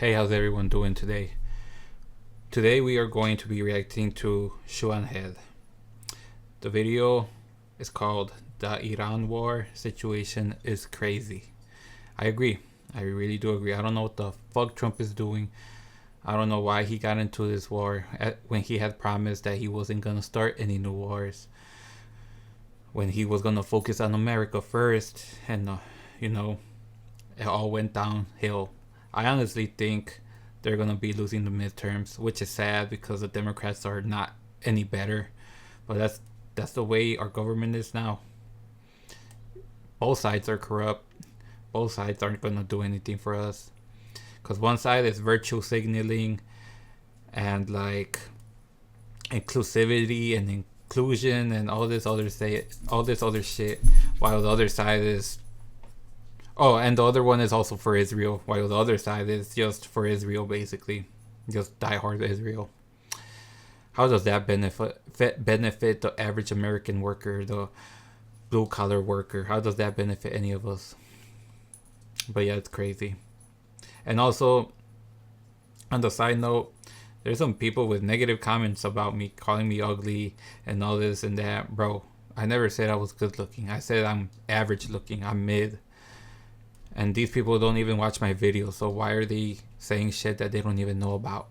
Hey, how's everyone doing today? Today we are going to be reacting to Shuan Head. The video is called The Iran War Situation is Crazy. I agree. I really do agree. I don't know what the fuck Trump is doing. I don't know why he got into this war when he had promised that he wasn't going to start any new wars. When he was going to focus on America first. And, it all went downhill. I honestly think they're going to be losing the midterms, which is sad because the Democrats are not any better. But that's the way our government is now. Both sides are corrupt. Both sides aren't going to do anything for us. Because one side is virtue signaling and like inclusivity and inclusion and all this other shit, while the other side is and the other one is also for Israel, while the other side is just for Israel, basically. Just diehard Israel. How does that benefit the average American worker, the blue-collar worker? How does that benefit any of us? But yeah, it's crazy. And also, on the side note, there's some people with negative comments about me, calling me ugly and all this and that. Bro, I never said I was good looking. I said I'm average looking. I'm mid. And these people don't even watch my videos, so why are they saying shit that they don't even know about?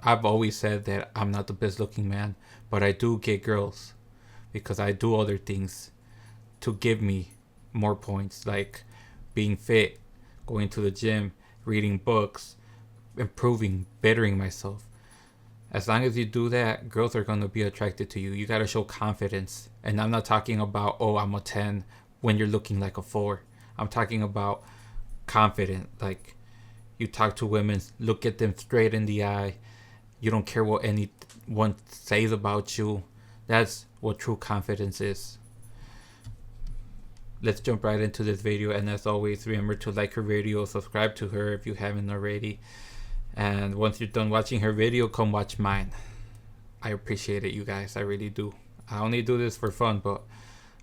I've always said that I'm not the best looking man, but I do get girls because I do other things to give me more points, like being fit, going to the gym, reading books, improving, bettering myself. As long as you do that, girls are going to be attracted to you. You got to show confidence. And I'm not talking about, I'm a 10 when you're looking like a 4. I'm talking about confident. Like, you talk to women, look at them straight in the eye. You don't care what anyone says about you. That's what true confidence is. Let's jump right into this video. And as always, remember to like her video, subscribe to her if you haven't already. And once you're done watching her video, come watch mine. I appreciate it, you guys. I really do. I only do this for fun, but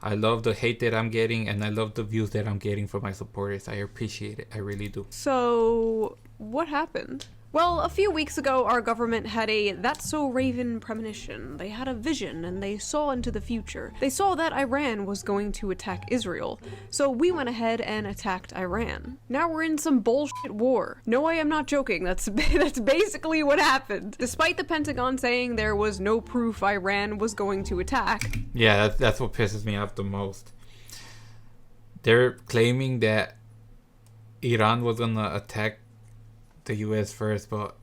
I love the hate that I'm getting, and I love the views that I'm getting from my supporters. I appreciate it. I really do. So, what happened? Well, a few weeks ago, our government had a "that's so Raven" premonition. They had a vision, and they saw into the future. They saw that Iran was going to attack Israel, so we went ahead and attacked Iran. Now we're in some bullshit war. No, I am not joking. That's basically what happened. Despite the Pentagon saying there was no proof Iran was going to attack. Yeah, that's what pisses me off the most. They're claiming that Iran was gonna attack the US first, but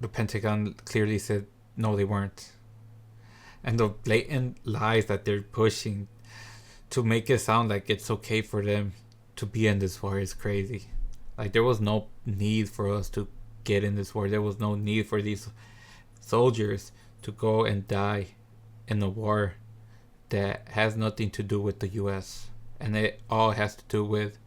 the Pentagon clearly said no, they weren't. And the blatant lies that they're pushing to make it sound like it's okay for them to be in this war is crazy. Like, there was no need for us to get in this war. There was no need for these soldiers to go and die in a war that has nothing to do with the US. And it all has to do with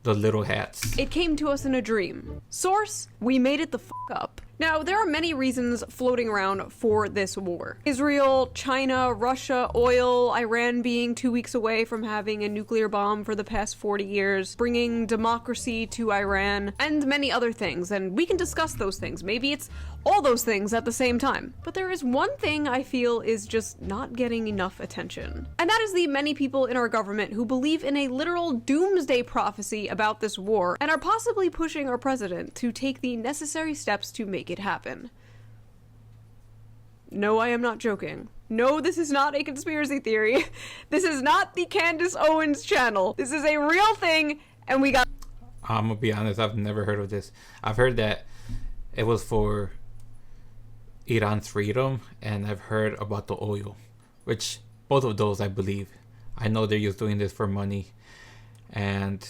the little hats. It came to us in a dream. Source: we made it the f*** up. Now, there are many reasons floating around for this war. Israel, China, Russia, oil, Iran being 2 weeks away from having a nuclear bomb for the past 40 years, bringing democracy to Iran, and many other things, and we can discuss those things. Maybe it's all those things at the same time. But there is one thing I feel is just not getting enough attention. And that is the many people in our government who believe in a literal doomsday prophecy about this war, and are possibly pushing our president to take the necessary steps to make it happen. No, I am not joking. No, this is not a conspiracy theory. This is not the Candace Owens channel. This is a real thing, and we got... I'm gonna be honest, I've never heard of this. I've heard that it was for Iran's freedom, and I've heard about the oil, which both of those I believe. I know they're just doing this for money, and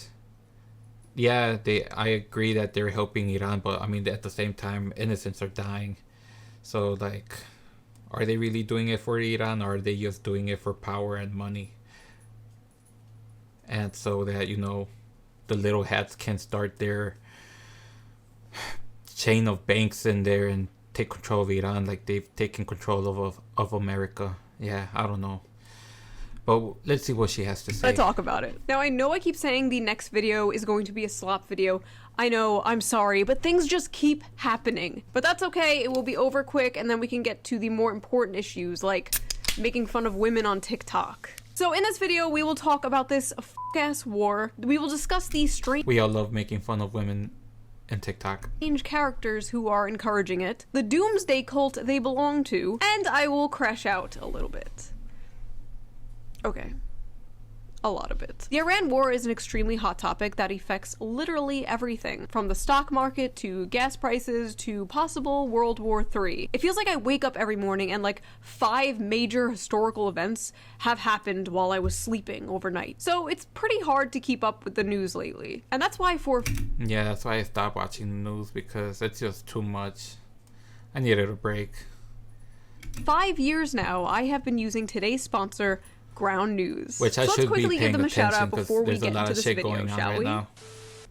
yeah, I agree that they're helping Iran, but I mean, at the same time, innocents are dying. So, like, are they really doing it for Iran, or are they just doing it for power and money? And so that, the little hats can start their chain of banks in there and take control of Iran like they've taken control of America. Yeah, I don't know. But let's see what she has to say. Let's talk about it. Now, I know I keep saying the next video is going to be a slop video. I know, I'm sorry, but things just keep happening. But that's okay, it will be over quick, and then we can get to the more important issues, like making fun of women on TikTok. So in this video, we will talk about this f***ass war. We will discuss the strange We all love making fun of women in TikTok. characters who are encouraging it, the doomsday cult they belong to, and I will crash out a little bit. Okay. A lot of it. The Iran war is an extremely hot topic that affects literally everything, from the stock market to gas prices to possible World War III. It feels like I wake up every morning and like 5 major historical events have happened while I was sleeping overnight. So it's pretty hard to keep up with the news lately. And that's why Yeah, that's why I stopped watching the news, because it's just too much. I needed a break. 5 years now, I have been using today's sponsor, Ground News. Which I so should let's quickly be give paying them a shout attention, out because before we there's a get lot into of this shit video, going on shall right we? now.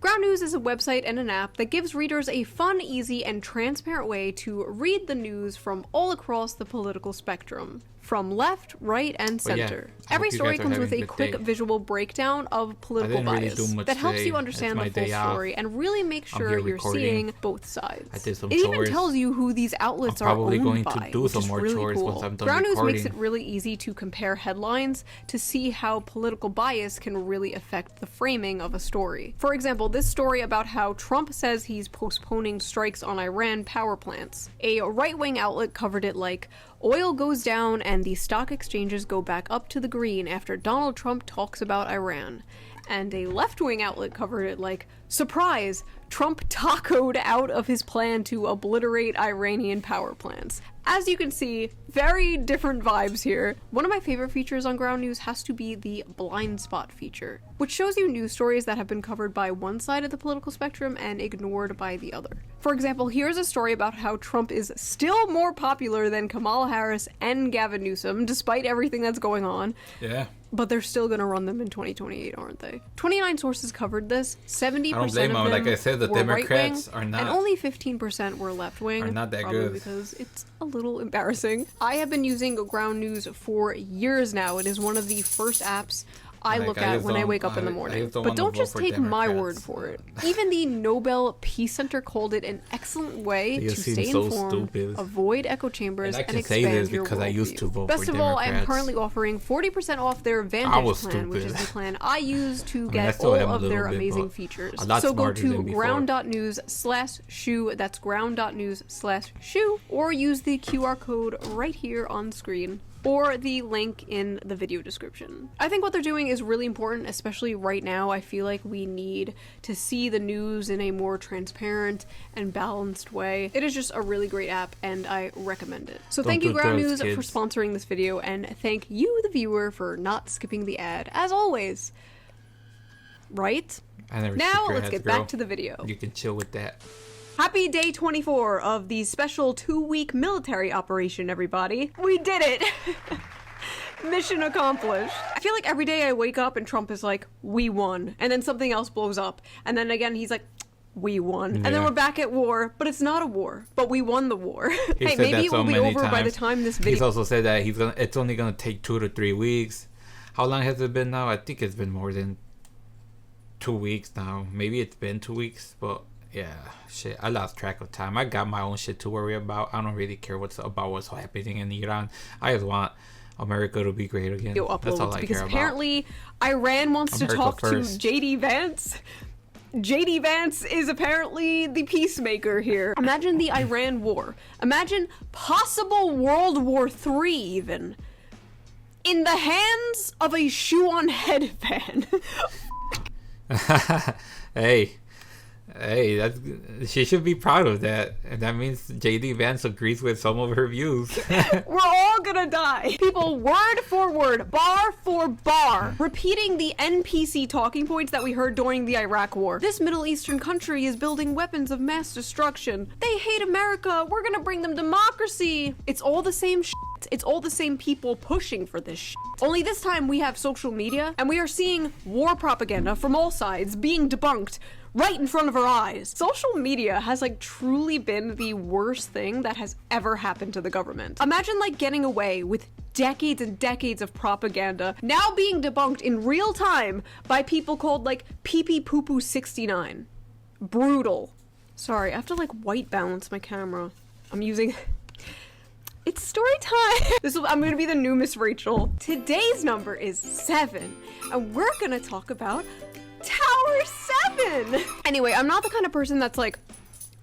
Ground News is a website and an app that gives readers a fun, easy, and transparent way to read the news from all across the political spectrum. From left, right, and But yeah, center. I Every hope you story guys are comes having with a a good quick day. visual breakdown of political didn't really bias do much that helps today. you understand It's the my full day off. story and really make I'm sure here you're recording. seeing both sides. I did some It even chores. tells you who these outlets I'm are probably owned going by, to do which some is more really chores cool. once I'm done Ground News makes recording. it really easy to compare headlines to see how political bias can really affect the framing of a story. For example, this story about how Trump says he's postponing strikes on Iran power plants. A right-wing outlet covered it like, oil goes down and the stock exchanges go back up to the green after Donald Trump talks about Iran. And a left-wing outlet covered it like, surprise, Trump tacoed out of his plan to obliterate Iranian power plants. As you can see, very different vibes here. One of my favorite features on Ground News has to be the blind spot feature, which shows you news stories that have been covered by one side of the political spectrum and ignored by the other. For example, here's a story about how Trump is still more popular than Kamala Harris and Gavin Newsom, despite everything that's going on. Yeah. But they're still gonna run them in 2028, aren't they? 29 sources covered this. 70% I don't blame of them. them Like I said, the were Democrats right-wing, are not- and only 15% were left-wing. are not that probably good. because it's a little embarrassing. I have been using Ground News for years now. It is one of the first apps I Like, look I at just when I don't- wake up in the I morning. just don't But wanna don't vote just for take my Democrats. word for it. Even the Nobel Peace Center called it an excellent way You to seem stay so informed, stupid. avoid echo chambers, And I and can say expand this your because I used worldview. to vote Best for of all, I am Democrats. currently offering 40% off their I Vantage was plan, which is stupid. the plan I use to I get still all am a of little their bit, amazing but features. a lot So go smarter to than before. ground.news/shoe, that's ground.news/shoe, or use the QR code right here on screen, or the link in the video description. I think what they're doing is really important, especially right now. I feel like we need to see the news in a more transparent and balanced way. It is just a really great app, and I recommend it. So Don't thank you, do Ground drugs, News, for kids. sponsoring this video, and thank you, the viewer, for not skipping the ad, as always. Right? I never Now, skip your let's ads, get girl. back to the video. You can chill with that. Happy day 24 of the special 2-week military operation, everybody. We did it! Mission accomplished. I feel like every day I wake up and Trump is like, we won. And then something else blows up. And then again, he's like, we won. And then Yeah. we're back at war, but it's not a war. But we won the war. He Hey, said maybe that it will so be many over by the times. time this He's video... also said that it's only gonna take 2 to 3 weeks. How long has it been now? I think it's been more than 2 weeks now. Maybe it's been 2 weeks, but yeah, shit, I lost track of time. I got my own shit to worry about. I don't really care what's happening in Iran. I just want America to be great again. video That's all uploads I because care about. apparently Iran wants to America talk first. to JD Vance. JD Vance is apparently the peacemaker here. Imagine the Iran war. Imagine possible World War III even. In the hands of a shoe-on-head fan. Hey, that's she should be proud of that, and that means JD Vance agrees with some of her views. We're all gonna die. People word for word, bar for bar, repeating the NPC talking points that we heard during the Iraq war. This Middle Eastern country is building weapons of mass destruction. They hate America. We're gonna bring them democracy. It's all the same shit. It's all the same people pushing for this shit. Only this time we have social media, and we are seeing war propaganda from all sides being debunked right in front of our eyes. Social media has like truly been the worst thing that has ever happened to the government. Imagine like getting away with decades and decades of propaganda now being debunked in real time by people called like pee poo poo 69. Brutal. Sorry, I have to like white balance my camera. I'm using... It's story time! I'm gonna be the new Miss Rachel. Today's number is 7, and we're gonna talk about Tower 7! Anyway, I'm not the kind of person that's like,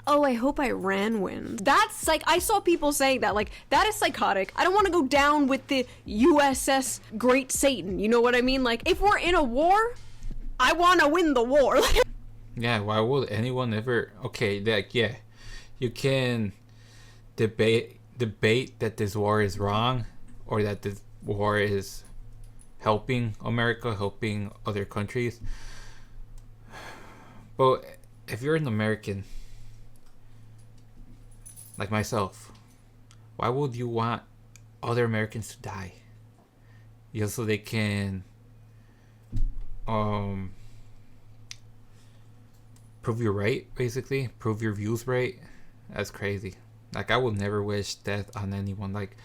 oh, I hope Iran wins. That's like, I saw people saying that, like, that is psychotic. I don't want to go down with the USS Great Satan, you know what I mean? Like, if we're in a war, I want to win the war. Yeah, why would anyone ever... Okay, like, yeah, you can debate that this war is wrong, or that this war is helping America, helping other countries. But if you're an American, like myself, why would you want other Americans to die? Just so they can prove you're right, basically. Prove your views right. That's crazy. Like, I would never wish death on anyone. Like,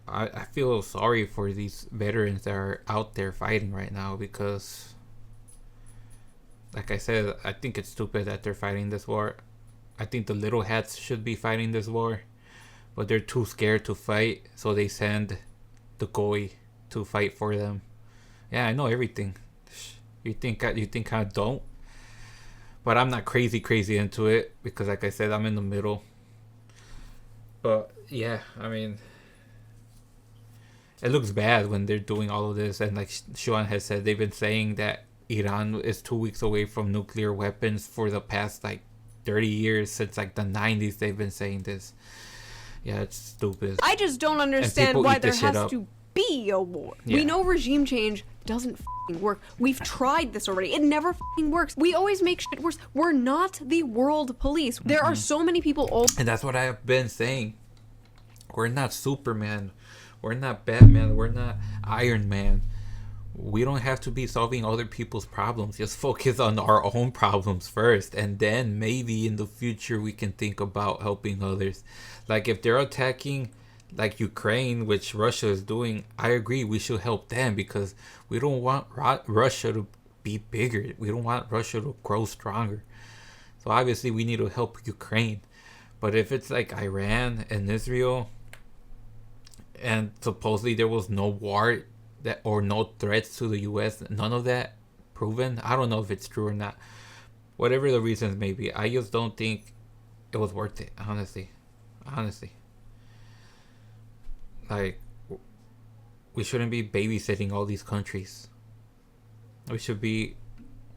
I feel sorry for these veterans that are out there fighting right now, because, like I said, I think it's stupid that they're fighting this war. I think the little hats should be fighting this war, but they're too scared to fight, so they send the goy to fight for them. Yeah, I know everything. You think I don't? But I'm not crazy into it, because, like I said, I'm in the middle. But yeah, I mean, it looks bad when they're doing all of this. And like Sean has said, they've been saying that Iran is 2 weeks away from nuclear weapons for the past like 30 years. Since like the 90s, they've been saying this. Yeah, it's stupid. I just don't understand why there has to be a war. Yeah. We know regime change doesn't work. We've tried this already. It never works. We always make shit worse. We're not the world police. There are so many people and that's what I've been saying. We're not Superman. We're not Batman. We're not Iron Man. We don't have to be solving other people's problems. Just focus on our own problems first, and then maybe in the future we can think about helping others. Like, if they're attacking like Ukraine, which Russia is doing, I agree we should help them, because we don't want Russia to be bigger. We don't want Russia to grow stronger. So obviously we need to help Ukraine. But if it's like Iran and Israel, and supposedly there was no war that, or no threats to the US, none of that proven. I don't know if it's true or not. Whatever the reasons may be, I just don't think it was worth it, honestly. Like, we shouldn't be babysitting all these countries. We should be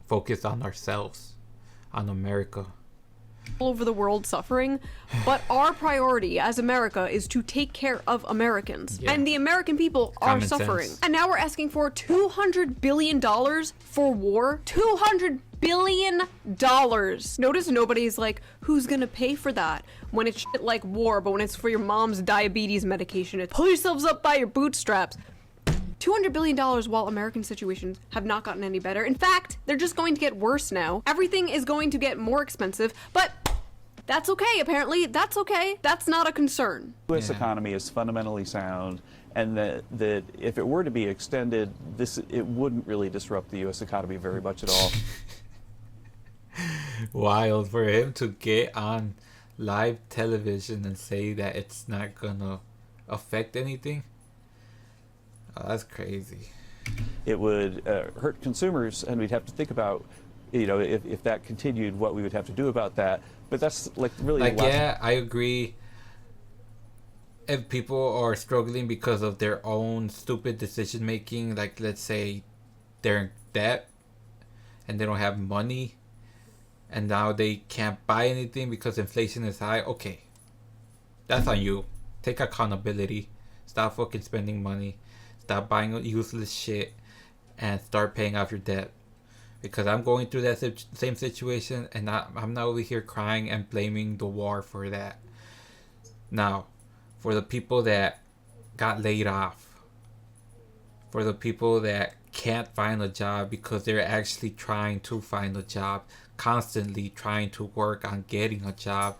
focused on ourselves, on America. All over the world suffering, but our priority as America is to take care of Americans. Yeah. And the American people are suffering. Sense. And now we're asking for $200 billion for war. $200 billion. Notice nobody's like, who's gonna pay for that? When it's shit like war, but when it's for your mom's diabetes medication, it's pull yourselves up by your bootstraps. $200 billion while American situations have not gotten any better. In fact, they're just going to get worse now. Everything is going to get more expensive, but that's okay, apparently. That's okay. That's not a concern. The U.S. economy is fundamentally sound, and that if it were to be extended, it wouldn't really disrupt the U.S. economy very much at all. Wild for him to get on live television and say that it's not gonna affect anything. Oh, that's crazy. It would hurt consumers, and we'd have to think about, if that continued, what we would have to do about that. But that's really yeah, I agree. If people are struggling because of their own stupid decision making, like let's say they're in debt and they don't have money, and now they can't buy anything because inflation is high. Okay, that's on you. Take accountability. Stop fucking spending money. Stop buying useless shit and start paying off your debt. Because I'm going through that same situation, and I'm not over here crying and blaming the war for that. Now, for the people that got laid off, for the people that can't find a job because they're actually trying to find a job, constantly trying to work on getting a job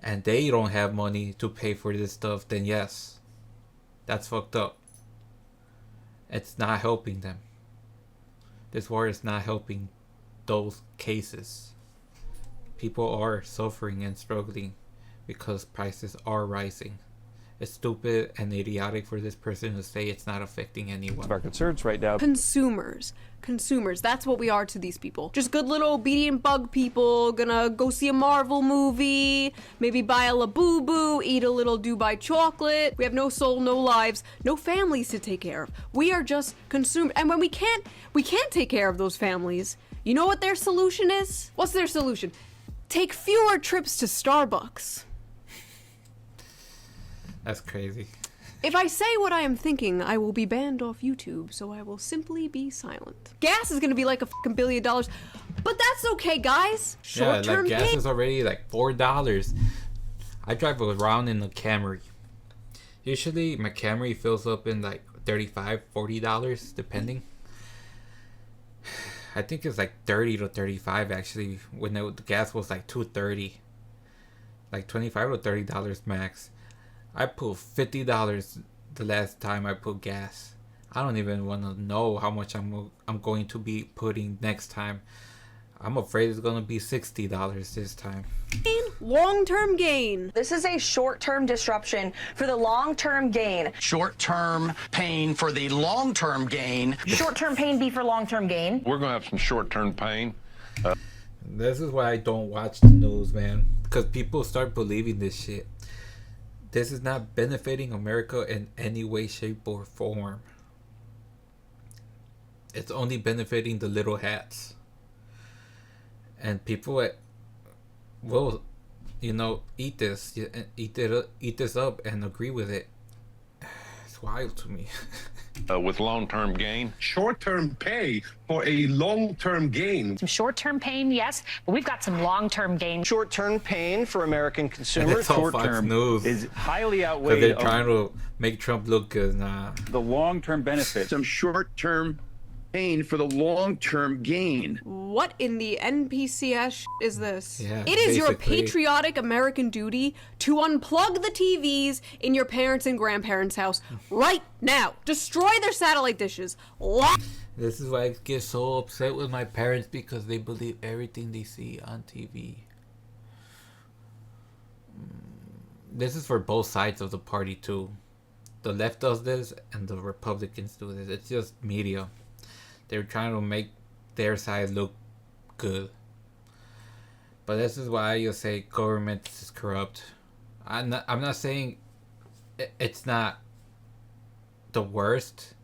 and they don't have money to pay for this stuff, then yes, that's fucked up. It's not helping them. This war is not helping those cases. People are suffering and struggling because prices are rising. It's stupid and idiotic for this person to say it's not affecting anyone. Our concerns right now. Consumers. That's what we are to these people. Just good little obedient bug people, gonna go see a Marvel movie, maybe buy a Labubu, eat a little Dubai chocolate. We have no soul, no lives, no families to take care of. We are just consumed. And when we can't take care of those families, you know what their solution is? What's their solution? Take fewer trips to Starbucks. That's crazy. If I say what I am thinking, I will be banned off YouTube, so I will simply be silent. Gas is gonna be like $1 billion, but that's okay, guys. Short-term gas is already like $4. I drive around in a Camry. Usually my Camry fills up in like $35, $40, depending. I think it's like 30 to 35 actually, when the gas was like $2.30. Like $25 to $30 max. I put $50 the last time I put gas. I don't even want to know how much I'm going to be putting next time. I'm afraid it's going to be $60 this time. Long-term gain. This is a short-term disruption for the long-term gain. Short-term pain for the long-term gain. Short-term pain be for long-term gain. We're going to have some short-term pain. This is why I don't watch the news, man. Because people start believing this shit. This is not benefiting America in any way, shape, or form. It's only benefiting the little hats. And people will, eat this up and agree with it. It's wild to me. With long-term gain. Short-term pay for a long-term gain. Some short-term pain, yes, but we've got some long-term gain. Short-term pain for American consumers. Short-term news Is highly outweighed. Because they're trying to make Trump look good. Nah. The long-term benefits. Some short-term pain for the long-term gain. What in the NPCS is this? Yeah, it is your basically. patriotic American duty to unplug the TVs in your parents' and grandparents' house right now. Destroy their satellite dishes. This is why I get so upset with my parents, because they believe everything they see on TV. This is for both sides of the party too. The left does this and the Republicans do this. It's just media. They're trying to make their side look good. But this is why you say government is corrupt. I'm not saying it's not the worst,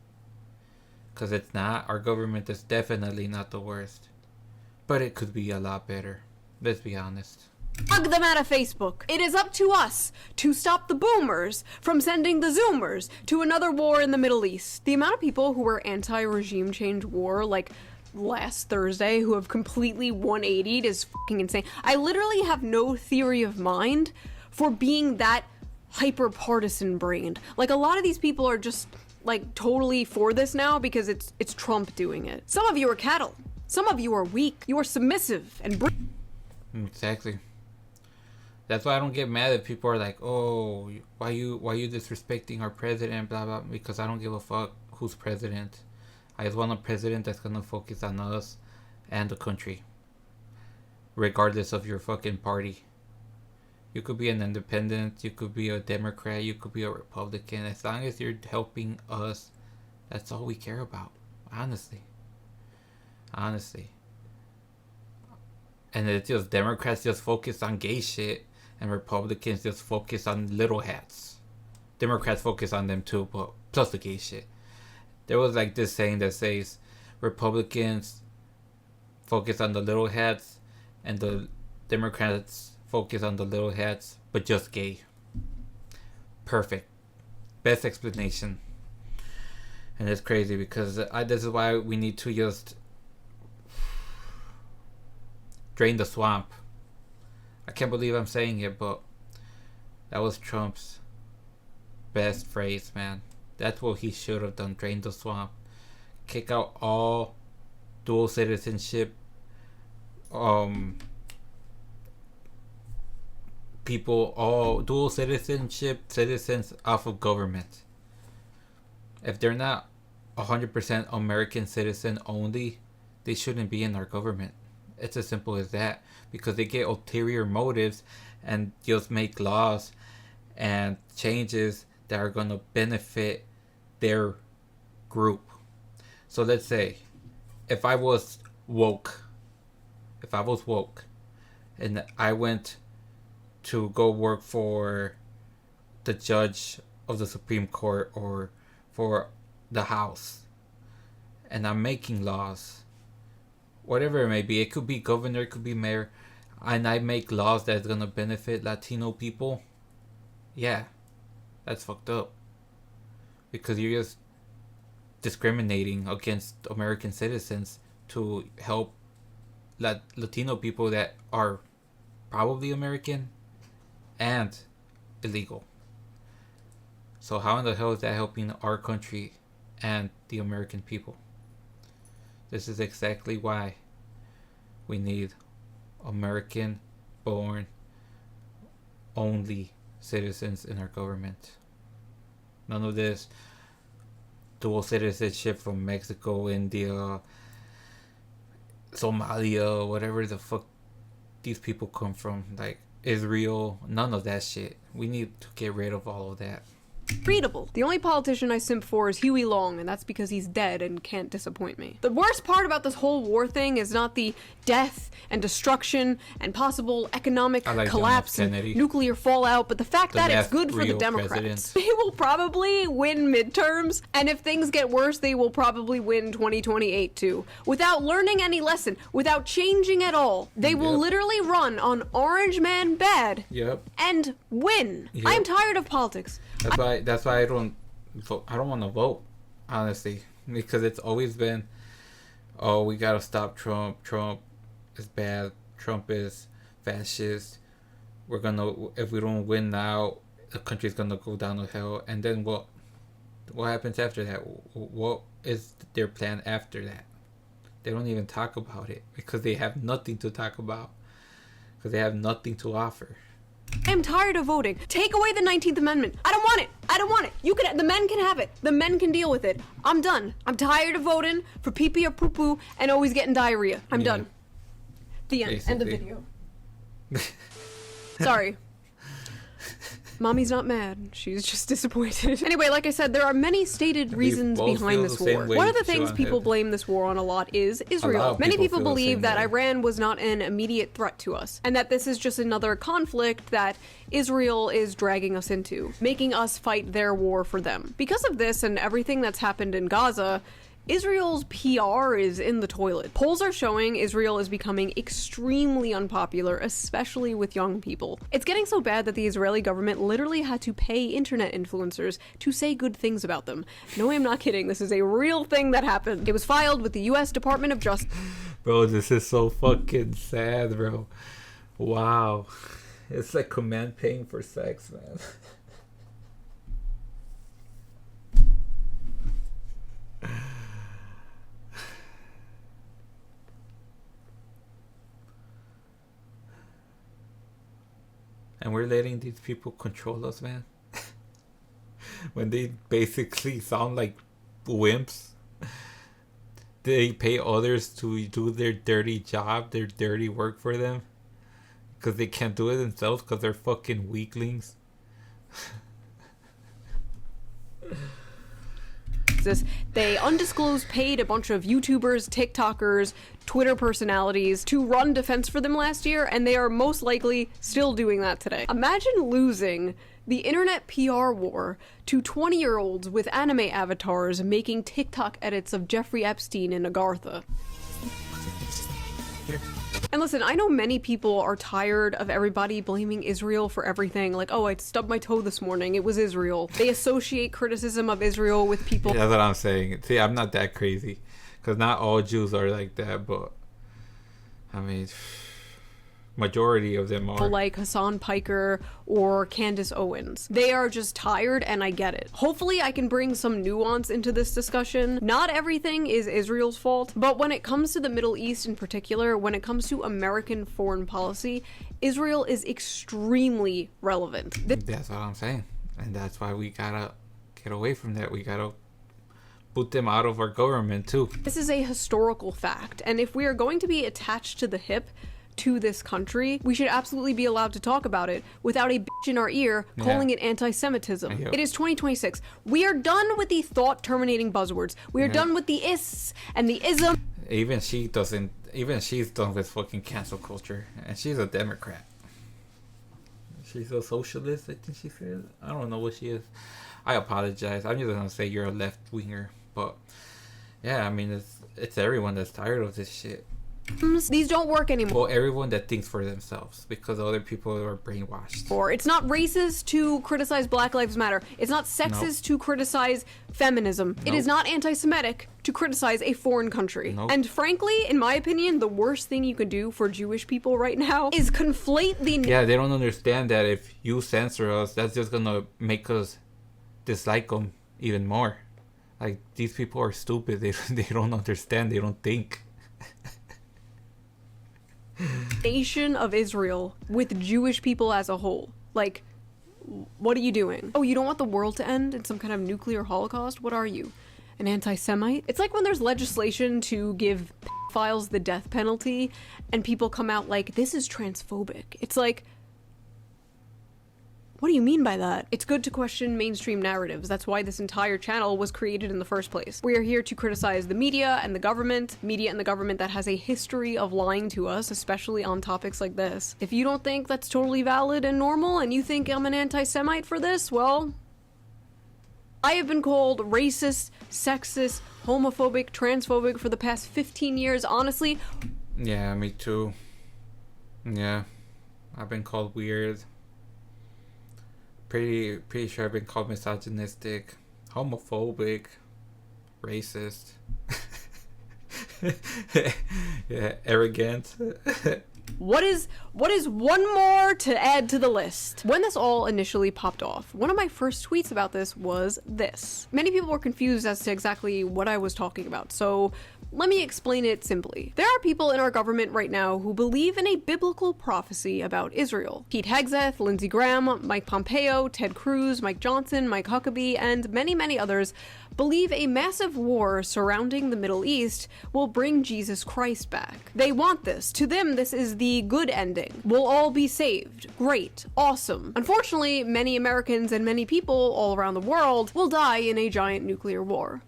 because it's not. Our government is definitely not the worst, but it could be a lot better. Let's be honest. Plug them out of Facebook. It is up to us to stop the boomers from sending the zoomers to another war in the Middle East. The amount of people who were anti-regime change war, like last Thursday, who have completely 180'd is fucking insane. I literally have no theory of mind for being that hyper-partisan brained. Like, a lot of these people are just, like, totally for this now because it's Trump doing it. Some of you are cattle. Some of you are weak. You are submissive and Exactly. That's why I don't get mad if people are like, "Oh, why you disrespecting our president?" Blah blah. Because I don't give a fuck who's president. I just want a president that's gonna focus on us and the country, regardless of your fucking party. You could be an independent, you could be a Democrat, you could be a Republican. As long as you're helping us, that's all we care about. Honestly. And it's just Democrats just focus on gay shit, and Republicans just focus on little hats. Democrats focus on them too, but plus the gay shit. There was like this saying that says Republicans focus on the little hats, and the Democrats focus on the little hats, but just gay. Perfect. Best explanation. And it's crazy because this is why we need to just drain the swamp. I can't believe I'm saying it, but that was Trump's best phrase, man. That's what he should have done. Drain the swamp. Kick out all dual citizenship people, all dual citizens off of government. If they're not 100% American citizen only, they shouldn't be in our government. It's as simple as that, because they get ulterior motives and just make laws and changes that are going to benefit their group. So let's say if I was woke and I went to go work for the judge of the Supreme Court or for the House, and I'm making laws, whatever it may be, it could be governor, it could be mayor, and I make laws that's gonna benefit Latino people, yeah, that's fucked up. Because you're just discriminating against American citizens to help Latino people that are probably American and illegal. So how in the hell is that helping our country and the American people? This is exactly why we need American born only citizens in our government. None of this dual citizenship from Mexico, India, Somalia, whatever the fuck these people come from, like Israel, none of that shit. We need to get rid of all of that. Readable. The only politician I simp for is Huey Long, and that's because he's dead and can't disappoint me. The worst part about this whole war thing is not the death and destruction and possible economic collapse and nuclear fallout, but the fact that it's good for the Democrats. They will probably win midterms, and if things get worse, they will probably win 2028 too. Without learning any lesson, without changing at all. They will literally run on Orange Man bad and win. I am tired of politics. That's why I don't want to vote, honestly, because it's always been, oh, we gotta stop Trump. Trump is bad. Trump is fascist. If we don't win now, the country's gonna go down to hell. And then what happens after that? What is their plan after that? They don't even talk about it because they have nothing to talk about, because they have nothing to offer. I am tired of voting. Take away the 19th Amendment. I don't want it. I don't want it. The men can have it. The men can deal with it. I'm done. I'm tired of voting for pee-pee or poo-poo and always getting diarrhea. I'm done. The end. Basically. End of video. Sorry. Mommy's not mad. She's just disappointed. Anyway, like I said, there are many stated reasons behind this war. One of the things people blame this war on a lot is Israel. Many people believe that Iran was not an immediate threat to us, and that this is just another conflict that Israel is dragging us into, making us fight their war for them. Because of this and everything that's happened in Gaza, Israel's PR is in the toilet. Polls are showing Israel is becoming extremely unpopular, especially with young people. It's getting so bad that the Israeli government literally had to pay internet influencers to say good things about them. No, I'm not kidding. This is a real thing that happened. It was filed with the US Department of Justice. Bro, this is so fucking sad, bro. Wow. It's like command paying for sex, man. And we're letting these people control us, man. When they basically sound like wimps. They pay others to do their dirty job, their dirty work for them. Because they can't do it themselves because they're fucking weaklings. They undisclosed paid a bunch of YouTubers, TikTokers, Twitter personalities to run defense for them last year, and they are most likely still doing that today. Imagine losing the internet PR war to 20-year-olds with anime avatars making TikTok edits of Jeffrey Epstein and Agartha. And listen, I know many people are tired of everybody blaming Israel for everything. Like, oh, I stubbed my toe this morning. It was Israel. They associate criticism of Israel with people. That's what I'm saying. See, I'm not that crazy. Because not all Jews are like that, but I mean, majority of them are. Like Hassan Piker or Candace Owens. They are just tired, and I get it. Hopefully I can bring some nuance into this discussion. Not everything is Israel's fault, but when it comes to the Middle East in particular, when it comes to American foreign policy, Israel is extremely relevant. That's what I'm saying. And that's why we gotta get away from that. We gotta boot them out of our government too. This is a historical fact, and if we are going to be attached to the hip to this country, we should absolutely be allowed to talk about it without a bitch in our ear calling it anti-Semitism. Yep. It is 2026. We are done with the thought-terminating buzzwords. We are done with the ists and the ism. Even she's done with fucking cancel culture, and she's a Democrat. She's a socialist, I think she said. I don't know what she is. I apologize. I'm just gonna say you're a left winger, but yeah, I mean it's everyone that's tired of this shit. These don't work anymore. Well, everyone that thinks for themselves, because other people are brainwashed. Or it's not racist to criticize Black Lives Matter. It's not sexist to criticize feminism. It is not anti-Semitic to criticize a foreign country. And frankly, in my opinion, the worst thing you could do for Jewish people right now is conflate the... Yeah, they don't understand that if you censor us, that's just gonna make us dislike them even more. Like, these people are stupid. They don't understand. They don't think. Nation of Israel with Jewish people as a whole. Like, what are you doing? Oh, you don't want the world to end in some kind of nuclear holocaust? What are you? An anti-Semite? It's like when there's legislation to give pedophiles the death penalty and people come out like, this is transphobic. It's like, what do you mean by that? It's good to question mainstream narratives. That's why this entire channel was created in the first place. We are here to criticize the media and the government that has a history of lying to us, especially on topics like this. If you don't think that's totally valid and normal, and you think I'm an anti-Semite for this, well, I have been called racist, sexist, homophobic, transphobic for the past 15 years, honestly. Yeah, me too. Yeah, I've been called weird. Pretty sure I've been called misogynistic, homophobic, racist. Yeah, arrogant. What is one more to add to the list? When this all initially popped off, one of my first tweets about this was this. Many people were confused as to exactly what I was talking about, so let me explain it simply. There are people in our government right now who believe in a biblical prophecy about Israel. Pete Hegseth, Lindsey Graham, Mike Pompeo, Ted Cruz, Mike Johnson, Mike Huckabee, and many, many others believe a massive war surrounding the Middle East will bring Jesus Christ back. They want this. To them, this is the good ending. We'll all be saved. Great. Awesome. Unfortunately, many Americans and many people all around the world will die in a giant nuclear war.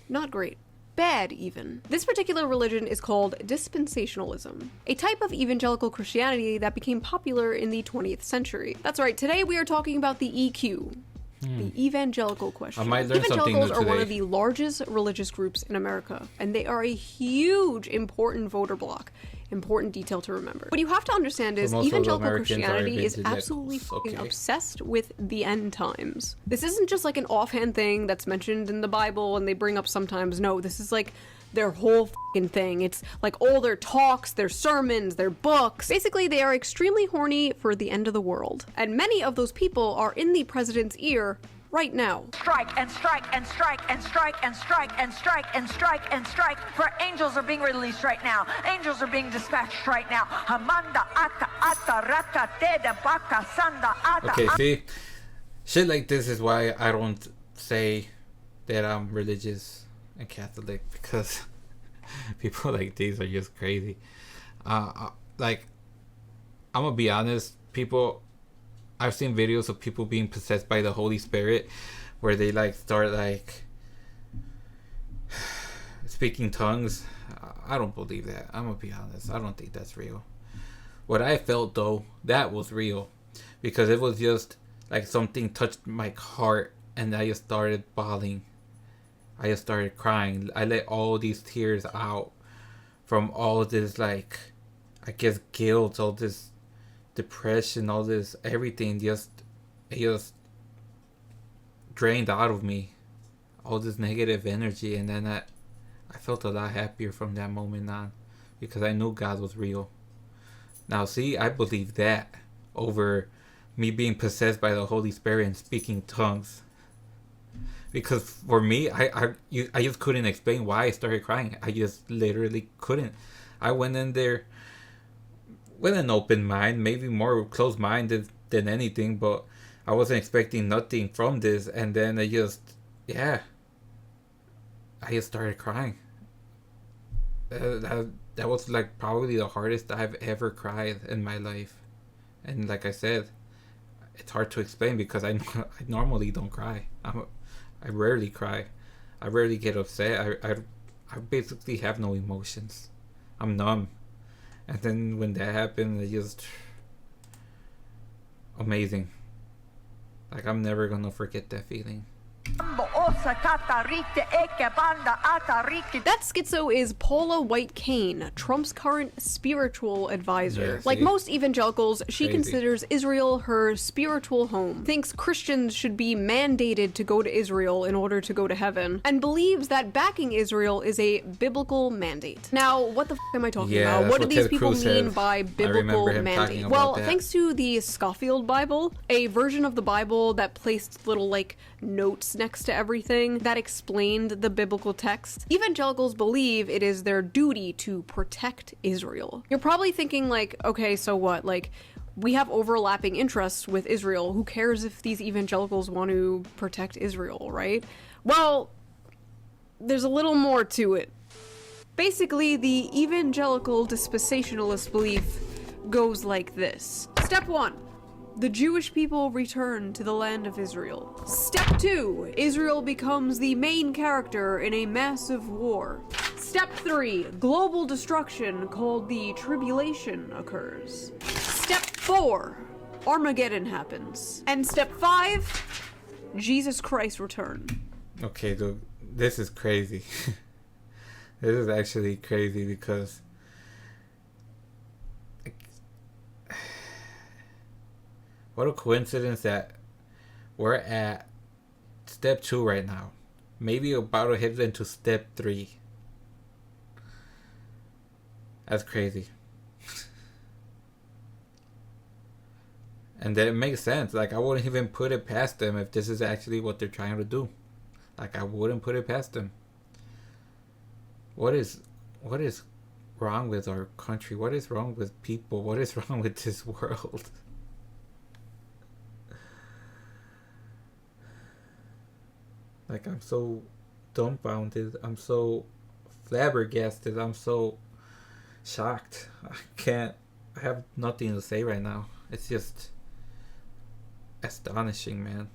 Not great. Bad, even. This particular religion is called dispensationalism, a type of evangelical Christianity that became popular in the 20th century. That's right, today we are talking about the EQ. The evangelical question. I might learn something new Evangelicals are one today. of the largest religious groups in America, and they are a huge, important voter bloc. Important detail to remember. What you have to understand is most of the evangelical Americans are Christianity is evangelicals. absolutely fucking Okay. obsessed with the end times. This isn't just like an offhand thing that's mentioned in the Bible and they bring up sometimes. No, this is like their whole fucking thing. It's like all their talks, their sermons, their books. Basically, they are extremely horny for the end of the world. And many of those people are in the president's ear right now. Strike and strike and strike and strike and strike and strike and strike and strike. For angels are being released right now. Angels are being dispatched right now. Hamanda aka ata raka teda baka sanda ata. Okay, see? Shit like this is why I don't say that I'm religious and Catholic, because people like these are just crazy. Like, I'm gonna be honest, I've seen videos of people being possessed by the Holy Spirit where they like start like speaking tongues. I don't believe that. I'm gonna be honest. I don't think that's real. What I felt though, that was real, because it was just like something touched my heart and I just started bawling. I just started crying. I let all these tears out from all this, like, I guess guilt, all this depression, all this everything it just drained out of me, all this negative energy. And then I felt a lot happier from that moment on, because I knew God was real. Now, see, I believe that over me being possessed by the Holy Spirit and speaking tongues. Because for me, I just couldn't explain why I started crying. I just literally couldn't. I went in there with an open mind, maybe more closed-minded than anything, but I wasn't expecting nothing from this. And then I just started crying. That was like probably the hardest I've ever cried in my life. And like I said, it's hard to explain because I normally don't cry. I rarely cry. I rarely get upset. I basically have no emotions. I'm numb. And then when that happened, it just amazing. Like, I'm never gonna forget that feeling. That schizo is Paula White Cain, Trump's current spiritual advisor. Yeah, like see? most evangelicals, she Crazy. considers Israel her spiritual home, thinks Christians should be mandated to go to Israel in order to go to heaven, and believes that backing Israel is a biblical mandate. Now, what the f am I talking Yeah, about? that's What do what these Ted people Cruz mean said. by I biblical remember him talking mandate? about Well, that. thanks to the Scofield Bible, a version of the Bible that placed little, like, notes next to everything that explained the biblical text, evangelicals believe it is their duty to protect Israel. You're probably thinking, like, okay, so what? Like, we have overlapping interests with Israel. Who cares if these evangelicals want to protect Israel, right? Well, there's a little more to it. Basically, the evangelical dispensationalist belief goes like this. Step 1. The Jewish people return to the land of Israel. Step 2. Israel becomes the main character in a massive war. Step 3. Global destruction called the Tribulation occurs. Step 4. Armageddon happens. And step 5. Jesus Christ returned. Okay, dude, this is crazy. This is actually crazy because what a coincidence that we're at step 2 right now. Maybe about to hit into step 3. That's crazy. And then it makes sense. Like, I wouldn't even put it past them if this is actually what they're trying to do. Like, I wouldn't put it past them. What is wrong with our country? What is wrong with people? What is wrong with this world? Like, I'm so dumbfounded. I'm so flabbergasted. I'm so shocked. I have nothing to say right now. It's just astonishing, man.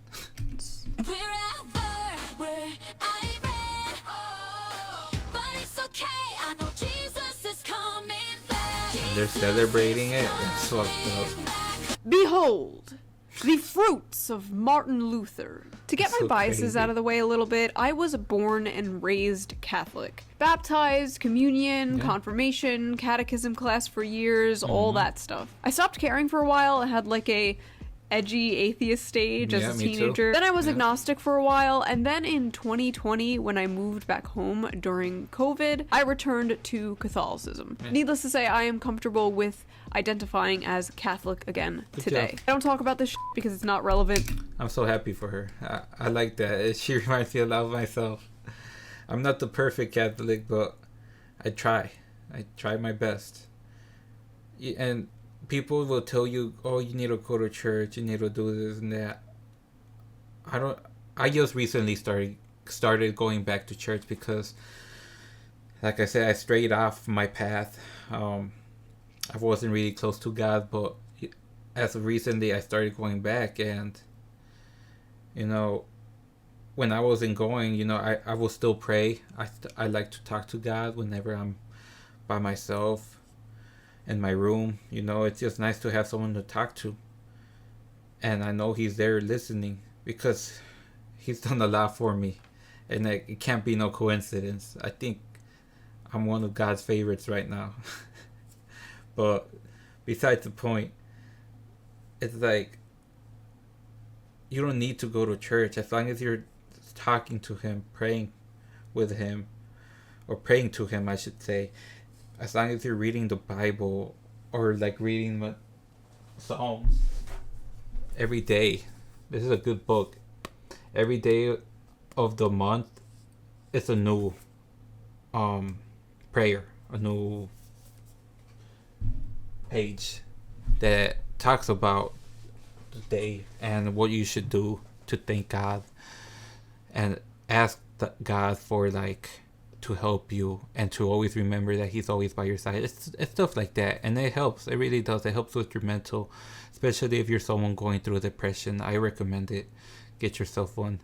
They're celebrating it. It's fucked up. Behold, the fruits of Martin Luther. To get my So biases crazy. out of the way a little bit, I was born and raised Catholic. Baptized, communion, Yeah. confirmation, catechism class for years, all that stuff. I stopped caring for a while. I had like a edgy atheist stage Yeah, as a me too. teenager. Then I was Yeah. agnostic for a while, and then in 2020, when I moved back home during COVID, I returned to Catholicism. Needless to say, I am comfortable with identifying as Catholic again Good today. job. I don't talk about this because it's not relevant. I'm so happy for her. I like that. She reminds me a lot of myself. I'm not the perfect Catholic, but I try. I try my best. And people will tell you, oh, you need to go to church, you need to do this and that. I just recently started going back to church because, like I said, I strayed off my path. I wasn't really close to God, but as of recently, I started going back, and when I wasn't going, I will still pray. I like to talk to God whenever I'm by myself in my room. It's just nice to have someone to talk to, and I know He's there listening because He's done a lot for me, and it can't be no coincidence. I think I'm one of God's favorites right now. But besides the point, it's like you don't need to go to church as long as you're talking to Him, praying with Him, or praying to Him, I should say. As long as you're reading the Bible or like reading Psalms every day. This is a good book. Every day of the month, it's a new prayer, a new page that talks about the day and what you should do to thank God and ask God for like to help you and to always remember that He's always by your side. It's stuff like that, and it helps. It really does. It helps with your mental, especially if you're someone going through depression. I recommend it. Get yourself one.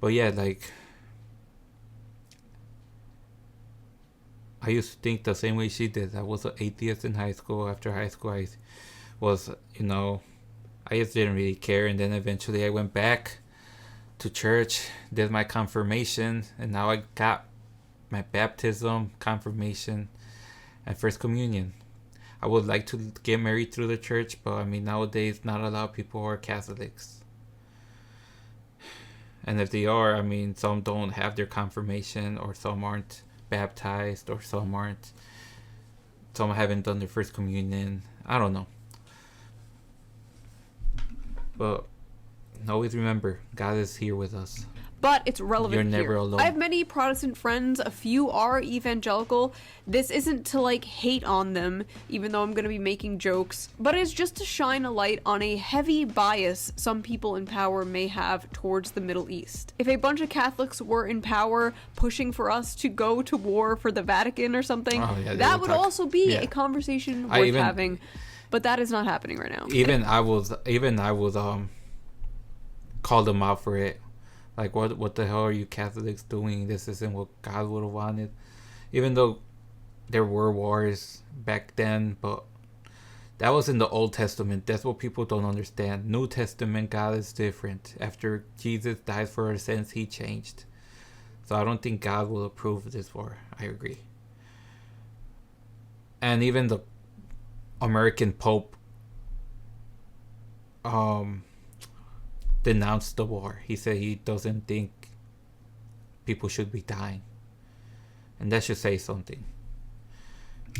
But yeah, like I used to think the same way she did. I was an atheist in high school. After high school, I was, I just didn't really care. And then eventually I went back to church, did my confirmation, and now I got my baptism, confirmation, and first communion. I would like to get married through the church, but I mean, nowadays, not a lot of people are Catholics. And if they are, I mean, some don't have their confirmation, or some aren't baptized, or some haven't done their first communion. I don't know. But always remember, God is here with us. But it's relevant You're never here. alone. I have many Protestant friends, a few are evangelical. This isn't to like hate on them, even though I'm going to be making jokes, but it's just to shine a light on a heavy bias some people in power may have towards the Middle East. If a bunch of Catholics were in power pushing for us to go to war for the Vatican or something, that would also be a conversation worth having. But that is not happening right now. Even I was call them out for it. Like, what the hell are you Catholics doing? This isn't what God would have wanted. Even though there were wars back then, but that was in the Old Testament. That's what people don't understand. New Testament, God is different. After Jesus died for our sins, He changed. So I don't think God will approve of this war. I agree. And even the American Pope denounced the war. He said he doesn't think people should be dying. And that should say something.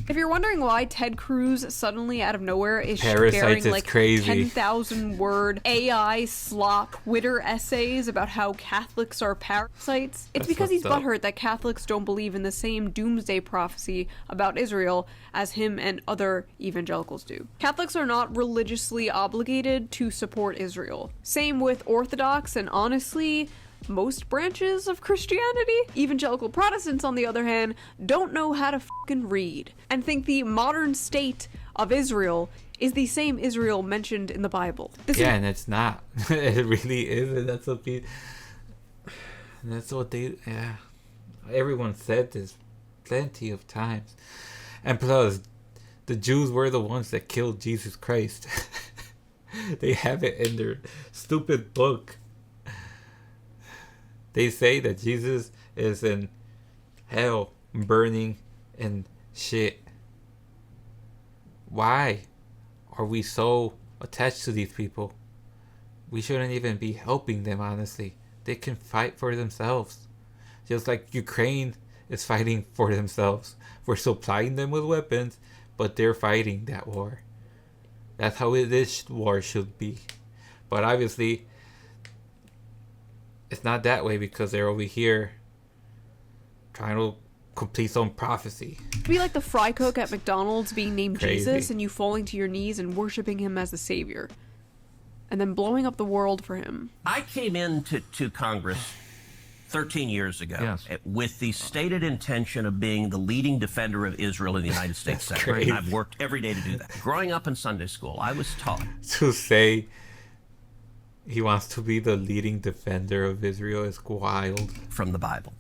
If you're wondering why Ted Cruz suddenly out of nowhere is Parasites sharing like crazy. 10,000 word AI slop Twitter essays about how Catholics are parasites, it's because he's butthurt that Catholics don't believe in the same doomsday prophecy about Israel as him and other evangelicals do. Catholics are not religiously obligated to support Israel. Same with Orthodox and honestly, most branches of Christianity. Evangelical Protestants, on the other hand, don't know how to fucking read and think the modern state of Israel is the same Israel mentioned in the Bible. And it's not. It really isn't. That's what they. Yeah, everyone said this plenty of times, and plus, the Jews were the ones that killed Jesus Christ. They have it in their stupid book. They say that Jesus is in hell, burning and shit. Why are we so attached to these people? We shouldn't even be helping them, honestly. They can fight for themselves. Just like Ukraine is fighting for themselves. We're supplying them with weapons, but they're fighting that war. That's how this war should be. But obviously, it's not that way because they're over here trying to complete some prophecy. It'd be like the fry cook at McDonald's being named Crazy. Jesus and you falling to your knees and worshiping him as the savior. And then blowing up the world for him. I came into Congress 13 years ago with the stated intention of being the leading defender of Israel in the United States Senate. And I've worked every day to do that. Growing up in Sunday school, I was taught to say he wants to be the leading defender of Israel is wild. From the Bible.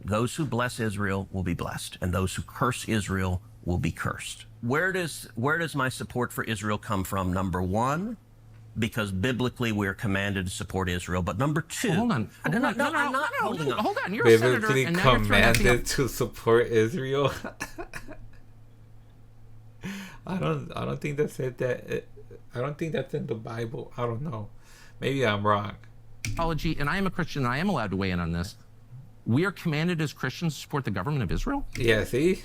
Those who bless Israel will be blessed, and those who curse Israel will be cursed. Where does my support for Israel come from? Number one, because biblically we're commanded to support Israel. But number two, hold on. I'm not holding on. Hold on. You're a senator, Biblically and now you're commanded to support Israel. I don't think that said that. I don't think that's in the Bible. I don't know. Maybe I'm wrong. Apology, and I am a Christian, and I am allowed to weigh in on this. We are commanded as Christians to support the government of Israel? Yeah, see?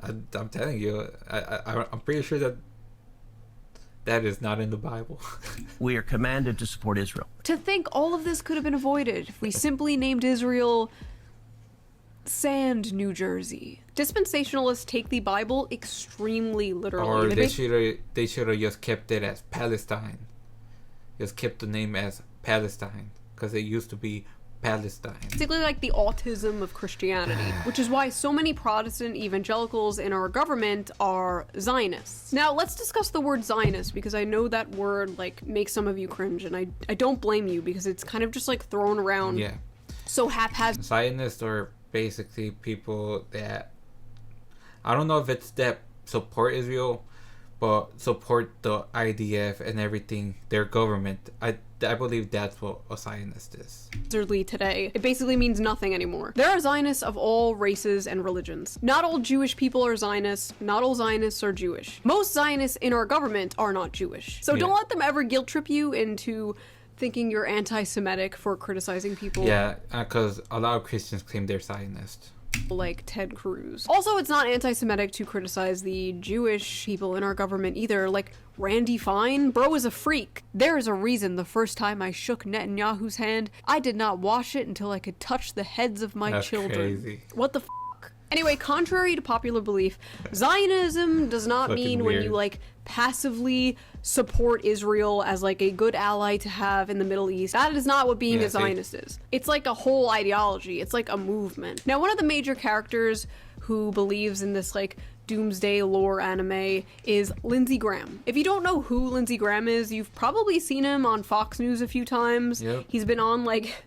I'm telling you, I'm pretty sure that is not in the Bible. We are commanded to support Israel. To think all of this could have been avoided if we simply named Israel Sand, New Jersey. Dispensationalists take the Bible extremely literally. Or they should have just kept it as Palestine. Just kept the name as Palestine, because it used to be Palestine. Basically like the autism of Christianity, which is why so many Protestant evangelicals in our government are Zionists. Now let's discuss the word Zionist, because I know that word like makes some of you cringe, and I don't blame you, because it's kind of just like thrown around so haphazard. Zionists are basically people that, I don't know if it's that support Israel, but support the IDF and everything, their government. I believe that's what a Zionist is. Today, it basically means nothing anymore. There are Zionists of all races and religions. Not all Jewish people are Zionists. Not all Zionists are Jewish. Most Zionists in our government are not Jewish. So don't let them ever guilt trip you into thinking you're anti-Semitic for criticizing people. Yeah, because a lot of Christians claim they're Zionists. Like Ted Cruz. Also, it's not anti-Semitic to criticize the Jewish people in our government either. Like Randy Fine, bro is a freak. There is a reason the first time I shook Netanyahu's hand, I did not wash it until I could touch the heads of my children. Crazy. What the f***? Anyway, contrary to popular belief, Zionism does not mean when you like passively support Israel as like a good ally to have in the Middle East. That is not what being a Zionist is. It's like a whole ideology. It's like a movement. Now, one of the major characters who believes in this like doomsday lore anime is Lindsey Graham. If you don't know who Lindsey Graham is, you've probably seen him on Fox News a few times. He's been on like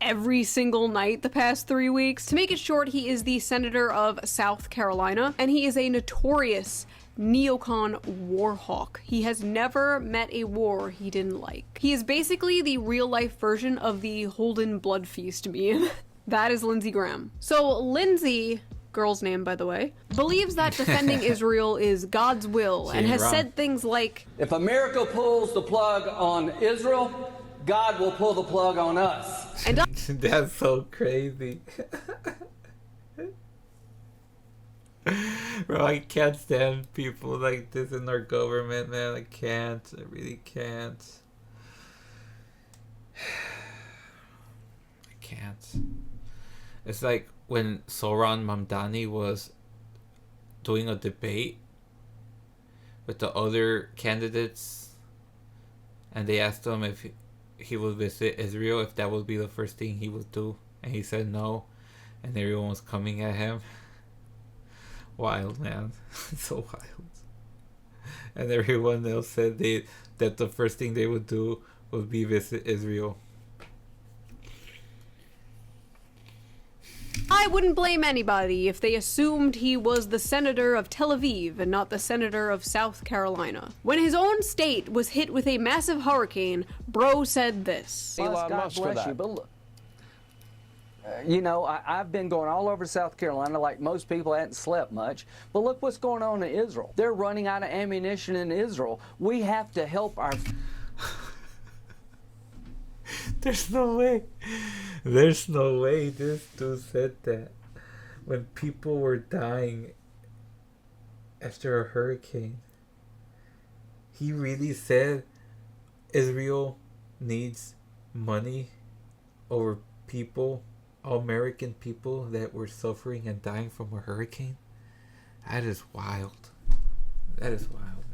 every single night the past 3 weeks. To make it short, he is the senator of South Carolina, and he is a notorious neocon war hawk. He has never met a war he didn't like. He is basically the real-life version of the Holden Blood Feast meme. That is Lindsey Graham. So Lindsey, girl's name by the way, believes that defending Israel is God's will, and has said things like, if America pulls the plug on Israel, God will pull the plug on us. And that's so crazy. Bro, I can't stand people like this in our government, man. I can't. I really can't. I can't. It's like when Soran Mamdani was doing a debate with the other candidates, and they asked him if he would visit Israel, if that would be the first thing he would do, and he said no, and everyone was coming at him. Wild, man. So wild. And everyone else said that the first thing they would do would be visit Israel. I wouldn't blame anybody if they assumed he was the senator of Tel Aviv and not the senator of South Carolina. When his own state was hit with a massive hurricane, bro said this. Elon Musk for that. You know, I've been going all over South Carolina like most people. I hadn't slept much. But look what's going on in Israel. They're running out of ammunition in Israel. We have to help our... There's no way. There's no way this dude said that when people were dying after a hurricane. He really said Israel needs money over people, American people that were suffering and dying from a hurricane. That is wild. That is wild,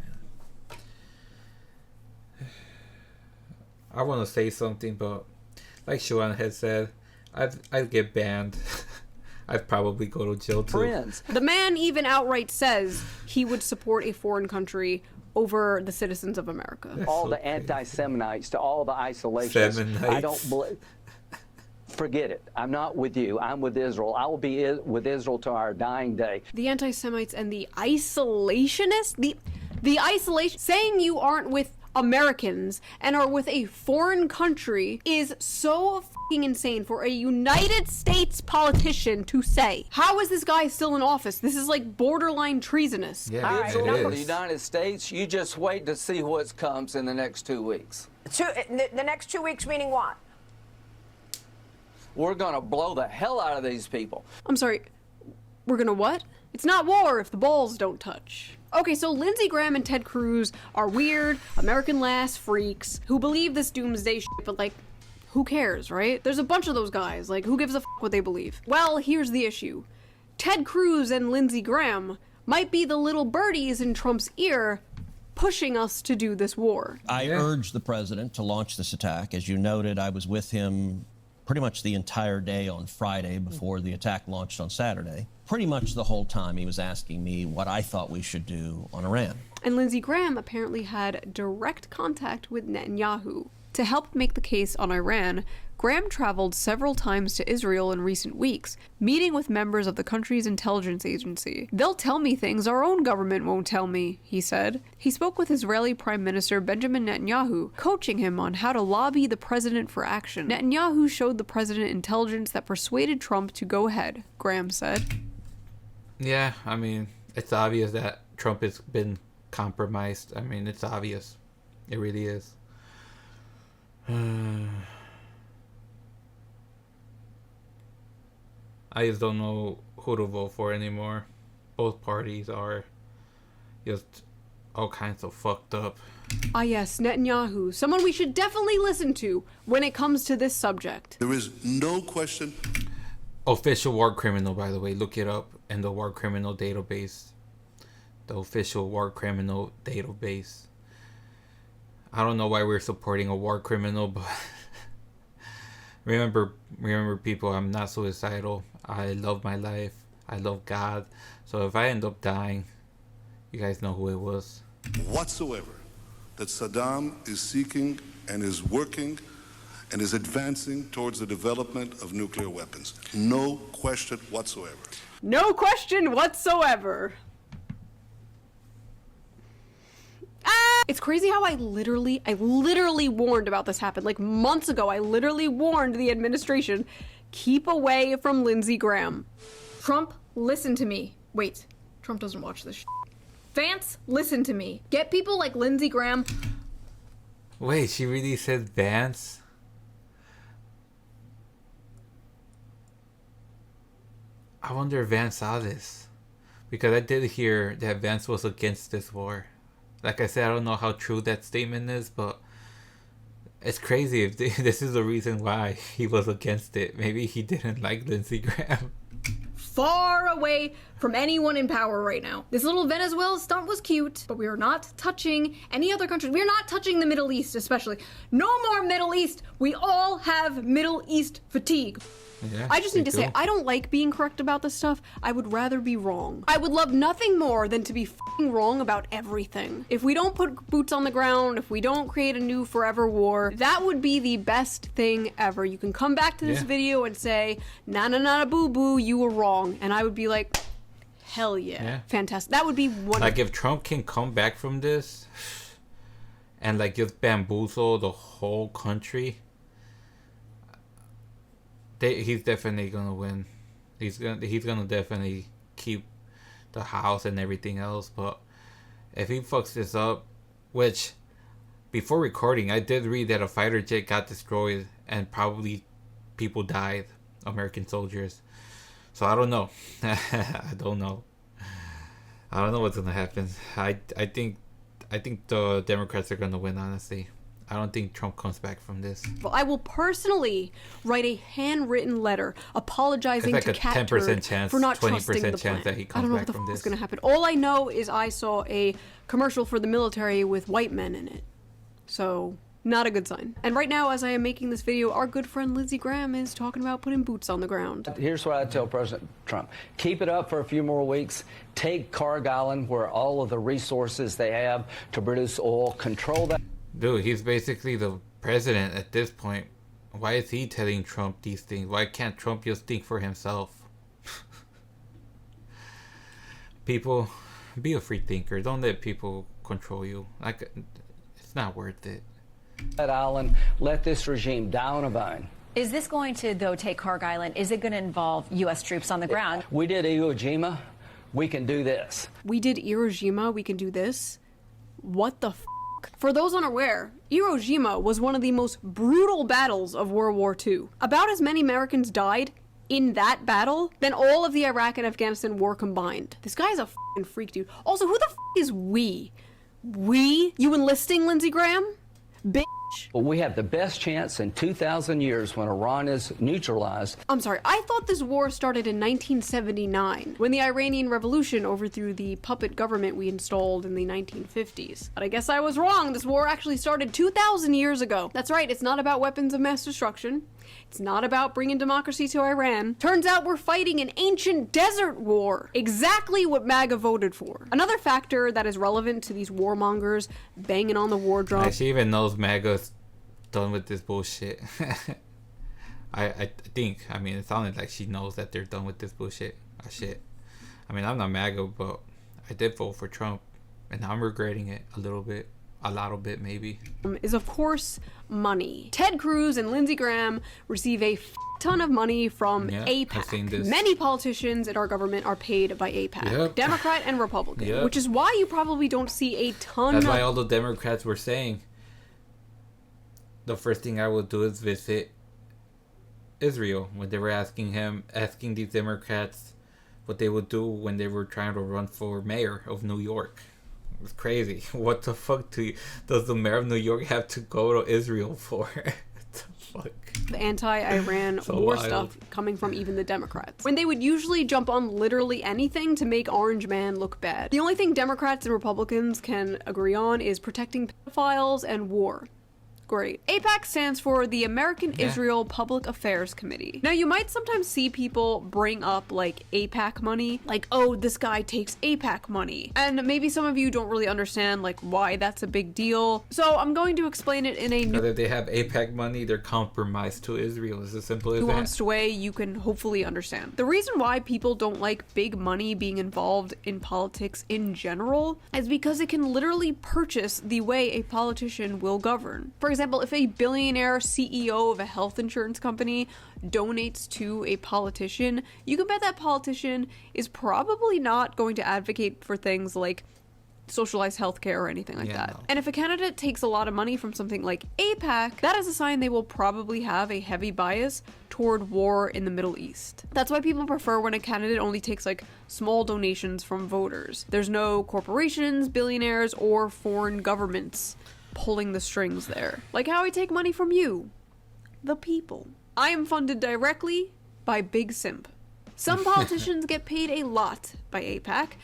man. I want to say something, but like Shuan had said, I'd get banned. I'd probably go to jail too. The man even outright says he would support a foreign country over the citizens of America. That's all so the anti-Seminites to all the isolationists. I don't believe... Forget it. I'm not with you. I'm with Israel. I will be with Israel to our dying day. The anti-Semites and the isolationists? The isolation... Saying you aren't with Americans and are with a foreign country is so fucking insane for a United States politician to say. How is this guy still in office? This is like borderline treasonous. Yeah, Israel, the United States, you just wait to see what comes in the next 2 weeks. The next 2 weeks meaning what? We're gonna blow the hell out of these people. I'm sorry, we're gonna what? It's not war if the balls don't touch. Okay, so Lindsey Graham and Ted Cruz are weird, American last freaks who believe this doomsday shit, but like, who cares, right? There's a bunch of those guys, like, who gives a fuck what they believe? Well, here's the issue. Ted Cruz and Lindsey Graham might be the little birdies in Trump's ear pushing us to do this war. I urged the president to launch this attack. As you noted, I was with him pretty much the entire day on Friday before the attack launched on Saturday. Pretty much the whole time he was asking me what I thought we should do on Iran. And Lindsey Graham apparently had direct contact with Netanyahu. To help make the case on Iran, Graham traveled several times to Israel in recent weeks, meeting with members of the country's intelligence agency. They'll tell me things our own government won't tell me, he said. He spoke with Israeli Prime Minister Benjamin Netanyahu, coaching him on how to lobby the president for action. Netanyahu showed the president intelligence that persuaded Trump to go ahead, Graham said. Yeah, I mean, it's obvious that Trump has been compromised. I mean, it's obvious. It really is. I just don't know who to vote for anymore. Both parties are just all kinds of fucked up. Ah yes, Netanyahu, someone we should definitely listen to when it comes to this subject. There is no question. Official war criminal, by the way. Look it up in the war criminal database. The official war criminal database. I don't know why we're supporting a war criminal, but remember people, I'm not suicidal. I love my life. I love God. So if I end up dying, you guys know who it was. Whatsoever that Saddam is seeking and is working and is advancing towards the development of nuclear weapons. No question whatsoever. No question whatsoever. It's crazy how I literally warned about this happened. Like months ago, I literally warned the administration, keep away from Lindsey Graham. Trump, listen to me. Wait, Trump doesn't watch this shit. Vance, listen to me. Get people like Lindsey Graham. Wait, she really said Vance? I wonder if Vance saw this. Because I did hear that Vance was against this war. Like I said, I don't know how true that statement is, but it's crazy if this is the reason why he was against it. Maybe he didn't like Lindsey Graham. Far away from anyone in power right now. This little Venezuela stunt was cute, but we are not touching any other country. We're not touching the Middle East, especially. No more Middle East. We all have Middle East fatigue. Yeah, I just need to say, I don't like being correct about this stuff. I would rather be wrong. I would love nothing more than to be f***ing wrong about everything. If we don't put boots on the ground, if we don't create a new forever war, that would be the best thing ever. You can come back to this video and say, na boo boo, you were wrong. And I would be like, hell yeah. Fantastic. That would be wonderful. Like if Trump can come back from this and like just bamboozle the whole country, he's definitely gonna win. He's gonna definitely keep the house and everything else. But if he fucks this up, which before recording I did read that a fighter jet got destroyed and probably people died, American soldiers. So I don't know. I don't know what's gonna happen. I think the Democrats are gonna win, honestly. I don't think Trump comes back from this. Well, I will personally write a handwritten letter apologizing like to a Cat 10% Turd chance, for not 20% trusting the chance plan. that he comes I don't know back what the from fuck this. is going to happen. All I know is I saw a commercial for the military with white men in it. So, not a good sign. And right now, as I am making this video, our good friend Lindsey Graham is talking about putting boots on the ground. Here's what I tell President Trump. Keep it up for a few more weeks. Take Carg Island, where all of the resources they have to produce oil, control that. Dude, he's basically the president at this point. Why is he telling Trump these things? Why can't Trump just think for himself? People, be a free thinker. Don't let people control you. Like, it's not worth it. That island, let this regime down a bone. Is this going to, though, take Carg Island? Is it going to involve U.S. troops on the ground? We did Iwo Jima. We can do this. We did Iwo Jima. We can do this. What the f***? For those unaware, Iwo Jima was one of the most brutal battles of World War II. About as many Americans died in that battle than all of the Iraq and Afghanistan war combined. This guy's a f***ing freak, dude. Also, who the f*** is we? We? You enlisting, Lindsey Graham? Bitch. Well, we have the best chance in 2,000 years when Iran is neutralized. I'm sorry, I thought this war started in 1979, when the Iranian Revolution overthrew the puppet government we installed in the 1950s. But I guess I was wrong. This war actually started 2,000 years ago. That's right, it's not about weapons of mass destruction. It's not about bringing democracy to Iran. Turns out we're fighting an ancient desert war. Exactly what MAGA voted for. Another factor that is relevant to these warmongers banging on the war drum. She even knows MAGA's done with this bullshit. I think. I mean, it sounded like she knows that they're done with this bullshit. Shit. I mean, I'm not MAGA, but I did vote for Trump, and I'm regretting it a little bit. A little bit, maybe. Is of course money. Ted Cruz and Lindsey Graham receive a ton of money from AIPAC. Many politicians in our government are paid by AIPAC, Democrat and Republican, which is why you probably don't see a ton. That's why all the Democrats were saying the first thing I will do is visit Israel, when they were asking these Democrats what they would do when they were trying to run for mayor of New York. It's crazy. What the fuck does the mayor of New York have to go to Israel for? What the fuck? The anti-Iran war stuff coming from even the Democrats, when they would usually jump on literally anything to make Orange Man look bad. The only thing Democrats and Republicans can agree on is protecting pedophiles and war. Great. AIPAC stands for the American Israel Public Affairs Committee. Now, you might sometimes see people bring up, like, AIPAC money. Like, oh, this guy takes AIPAC money. And maybe some of you don't really understand, like, why that's a big deal. So I'm going to explain it in a new... If they have AIPAC money, they're compromised to Israel. It's as simple as that. Nuanced way you can hopefully understand. The reason why people don't like big money being involved in politics in general is because it can literally purchase the way a politician will govern. For example, if a billionaire CEO of a health insurance company donates to a politician, you can bet that politician is probably not going to advocate for things like socialized healthcare or anything like that. And if a candidate takes a lot of money from something like AIPAC, that is a sign they will probably have a heavy bias toward war in the Middle East. That's why people prefer when a candidate only takes like small donations from voters. There's no corporations, billionaires, or foreign governments pulling the strings there. Like how I take money from you, the people. I am funded directly by Big Simp. Some politicians get paid a lot by AIPAC,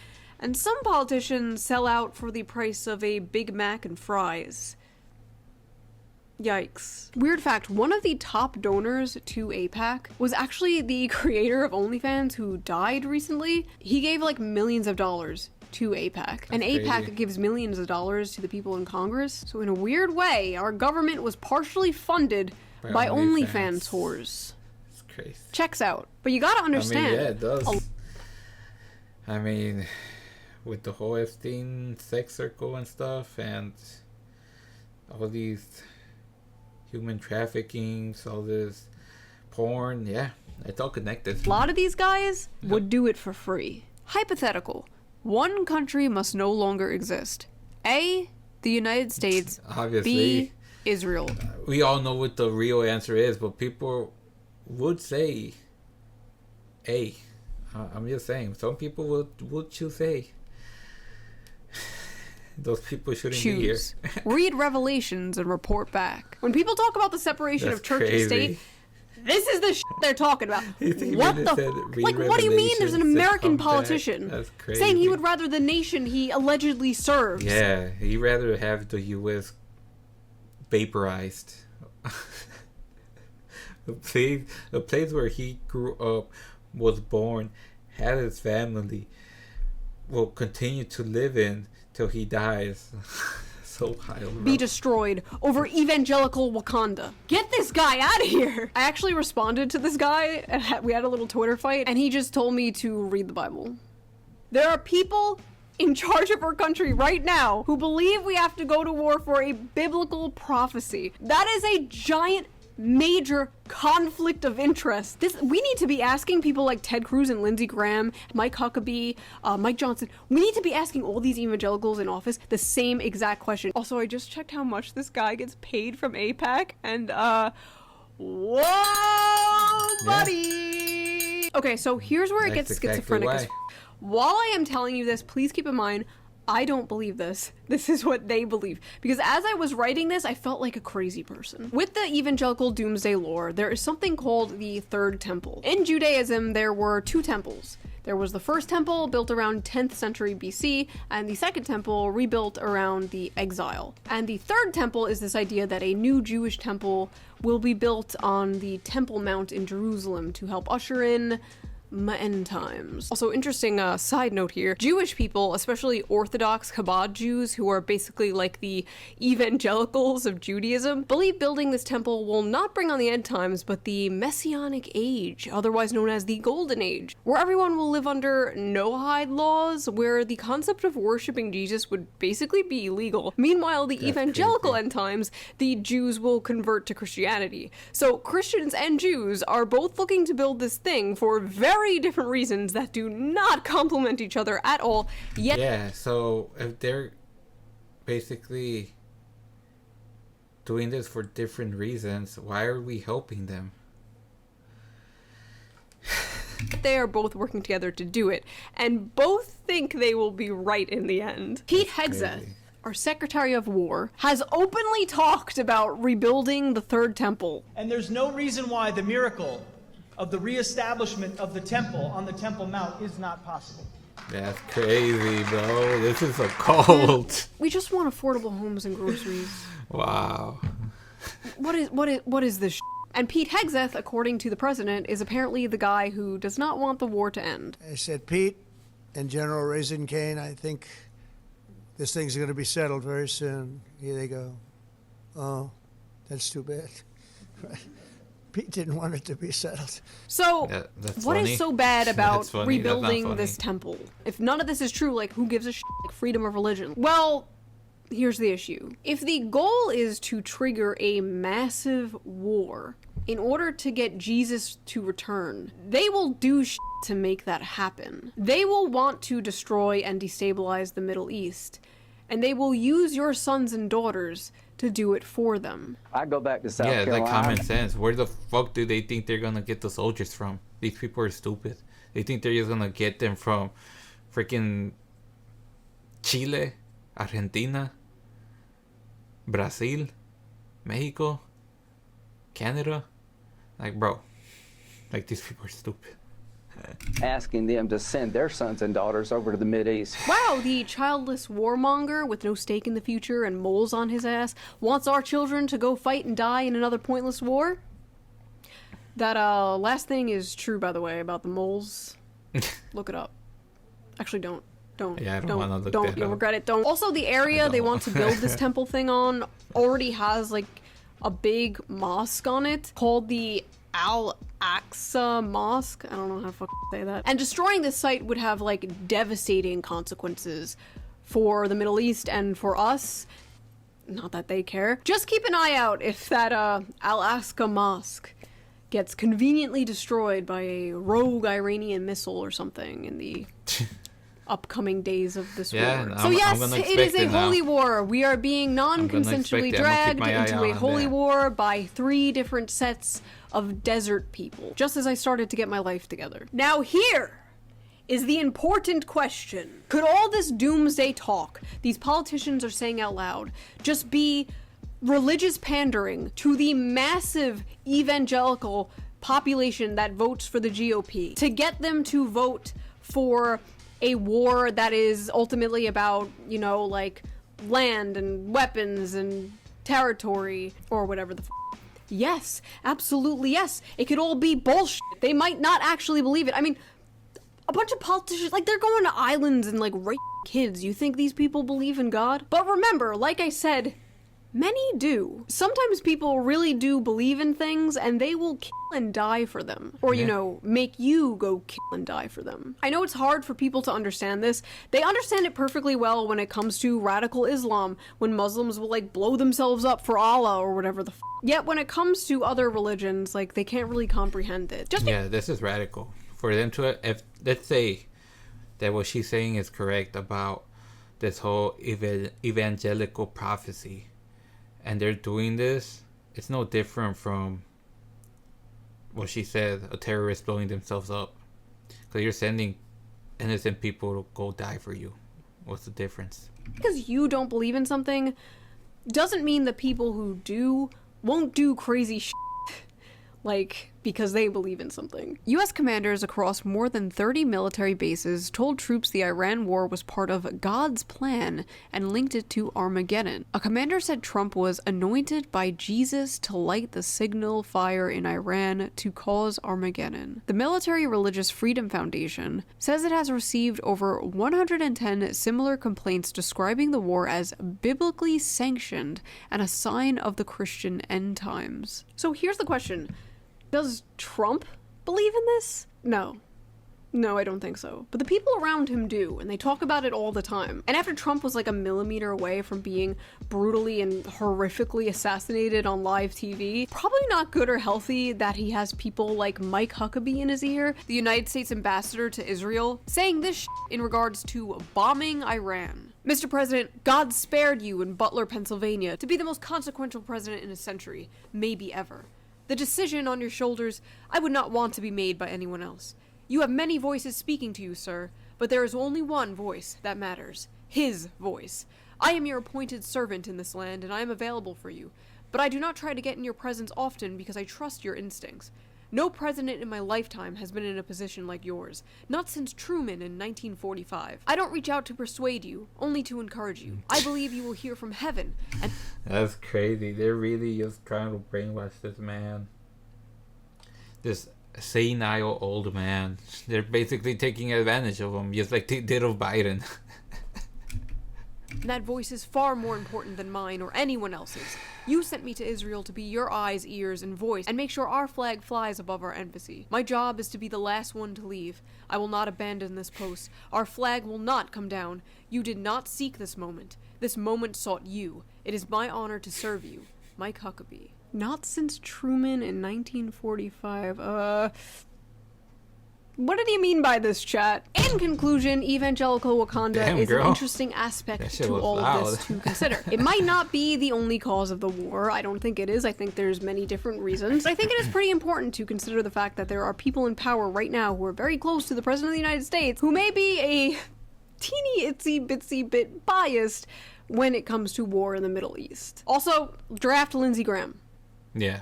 and some politicians sell out for the price of a Big Mac and fries. Yikes. Weird fact, one of the top donors to AIPAC was actually the creator of OnlyFans who died recently. He gave like millions of dollars to AIPAC. And AIPAC gives millions of dollars to the people in Congress. So in a weird way, our government was partially funded by OnlyFans whores. It's crazy. Checks out. But you gotta understand. I mean, yeah, it does. I mean, with the whole Epstein sex circle and stuff, and all these human trafficking, all this porn, yeah, it's all connected. A lot of these guys would do it for free. Hypothetical. One country must no longer exist. A, the United States. Obviously. B, Israel. We all know what the real answer is, but people would say A. I'm just saying, some people would choose A. Those people shouldn't be here. Read Revelations and report back. When people talk about the separation of church and state, this is the shit they're talking about. What the like? What do you mean? There's an American politician saying he would rather the nation he allegedly serves. Yeah, he'd rather have the U.S. vaporized. the place where he grew up, was born, had his family, will continue to live in till he dies. So high over. Be destroyed over evangelical Wakanda. Get this guy out of here. I actually responded to this guy, and we had a little Twitter fight, and he just told me to read the Bible. There are people in charge of our country right now who believe we have to go to war for a biblical prophecy. That is a giant, major conflict of interest. We need to be asking people like Ted Cruz and Lindsey Graham, Mike Huckabee, Mike Johnson. We need to be asking all these evangelicals in office the same exact question. Also, I just checked how much this guy gets paid from AIPAC, and whoa, buddy! Okay, so here's where it gets schizophrenic. While I am telling you this, please keep in mind, I don't believe this. This is what they believe. Because as I was writing this, I felt like a crazy person. With the evangelical doomsday lore, there is something called the Third Temple. In Judaism, there were 2 temples. There was the first temple, built around 10th century BC, and the second temple, rebuilt around the exile. And the third temple is this idea that a new Jewish temple will be built on the Temple Mount in Jerusalem to help usher in end times. Also, interesting side note here, Jewish people, especially Orthodox Chabad Jews, who are basically like the evangelicals of Judaism, believe building this temple will not bring on the end times, but the Messianic Age, otherwise known as the Golden Age, where everyone will live under Noahide laws, where the concept of worshiping Jesus would basically be illegal. Meanwhile, the evangelical end times, the Jews will convert to Christianity. So Christians and Jews are both looking to build this thing for very different reasons that do not complement each other at all. Yet yeah, so if they're basically doing this for different reasons, why are we helping them? They are both working together to do it, and both think they will be right in the end. Pete Hegseth, our Secretary of War, has openly talked about rebuilding the Third Temple. And there's no reason why the miracle of the reestablishment of the temple on the Temple Mount is not possible. That's crazy, bro. This is a cult. We just want affordable homes and groceries. Wow. What is this shit? And Pete Hegseth, according to the president, is apparently the guy who does not want the war to end. I said, Pete and General Raisin Kane, I think this thing's going to be settled very soon. Here they go. Oh, that's too bad. Pete didn't want it to be settled. So, what funny. is so bad about Funny. rebuilding this temple? If none of this is true, like, who gives a shit? Like, freedom of religion. Well, here's the issue. If the goal is to trigger a massive war in order to get Jesus to return, they will do shit to make that happen. They will want to destroy and destabilize the Middle East, and they will use your sons and daughters to do it for them. I go back to South Carolina. Yeah, like common sense. Where the fuck do they think they're gonna get the soldiers from? These people are stupid. They think they're just gonna get them from freaking Chile, Argentina, Brazil, Mexico, Canada. Like, bro, like these people are stupid. Asking them to send their sons and daughters over to the Mideast. Wow, the childless warmonger with no stake in the future and moles on his ass wants our children to go fight and die in another pointless war? That last thing is true, by the way, about the moles. Look it up. Actually, don't. Yeah, I don't want to look Don't. that You'll up. regret it. Don't. Also, the area they want to build this temple thing on already has, like, a big mosque on it called the Al-Aqsa Mosque. I don't know how to fucking say that. And destroying this site would have, like, devastating consequences for the Middle East and for us. Not that they care. Just keep an eye out if that Al-Aqsa Mosque gets conveniently destroyed by a rogue Iranian missile or something in the upcoming days of this war. So yes, it is a holy war. We are being non-consensually dragged into a holy war by 3 different sets of desert people, just as I started to get my life together. Now here is the important question. Could all this doomsday talk these politicians are saying out loud just be religious pandering to the massive evangelical population that votes for the GOP to get them to vote for a war that is ultimately about, you know, like land and weapons and territory or whatever the Yes, absolutely yes. It could all be bullshit. They might not actually believe it. I mean, a bunch of politicians, like, they're going to islands and, like, rape kids. You think these people believe in God? But remember, like I said, many do. Sometimes people really do believe in things and they will kill and die for them. Or, you know, make you go kill and die for them. I know it's hard for people to understand this. They understand it perfectly well when it comes to radical Islam, when Muslims will, like, blow themselves up for Allah or whatever the Yet when it comes to other religions, like, they can't really comprehend it. Yeah, this is radical. For them to, if let's say that what she's saying is correct about this whole evangelical prophecy, and they're doing this, it's no different from what she said, a terrorist blowing themselves up. Because you're sending innocent people to go die for you. What's the difference? Because you don't believe in something doesn't mean the people who do won't do crazy shit. Like, because they believe in something. U.S. commanders across more than 30 military bases told troops the Iran war was part of God's plan and linked it to Armageddon. A commander said Trump was anointed by Jesus to light the signal fire in Iran to cause Armageddon. The Military Religious Freedom Foundation says it has received over 110 similar complaints describing the war as biblically sanctioned and a sign of the Christian end times. So here's the question. Does Trump believe in this? No. No, I don't think so. But the people around him do, and they talk about it all the time. And after Trump was like a millimeter away from being brutally and horrifically assassinated on live TV, probably not good or healthy that he has people like Mike Huckabee in his ear, the United States ambassador to Israel, saying this in regards to bombing Iran. Mr. President, God spared you in Butler, Pennsylvania to be the most consequential president in a century, maybe ever. The decision on your shoulders I would not want to be made by anyone else. You have many voices speaking to you, sir, but there is only one voice that matters. His voice. I am your appointed servant in this land, and I am available for you. But I do not try to get in your presence often because I trust your instincts. No president in my lifetime has been in a position like yours. Not since Truman in 1945. I don't reach out to persuade you, only to encourage you. I believe you will hear from heaven, and... That's crazy. They're really just trying to brainwash this man. This senile old man. They're basically taking advantage of him, just like they did of Biden. That voice is far more important than mine or anyone else's. You sent me to Israel to be your eyes, ears, and voice, and make sure our flag flies above our embassy. My job is to be the last one to leave. I will not abandon this post. Our flag will not come down. You did not seek this moment. This moment sought you. It is my honor to serve you. Mike Huckabee. Not since Truman in 1945. What did he mean by this, chat? In conclusion, evangelical Wakanda is an interesting aspect to all of this to consider. It might not be the only cause of the war. I don't think it is. I think there's many different reasons. I think it is pretty important to consider the fact that there are people in power right now who are very close to the President of the United States who may be a teeny itsy bitsy bit biased when it comes to war in the Middle East. Also, draft Lindsey Graham. Yeah.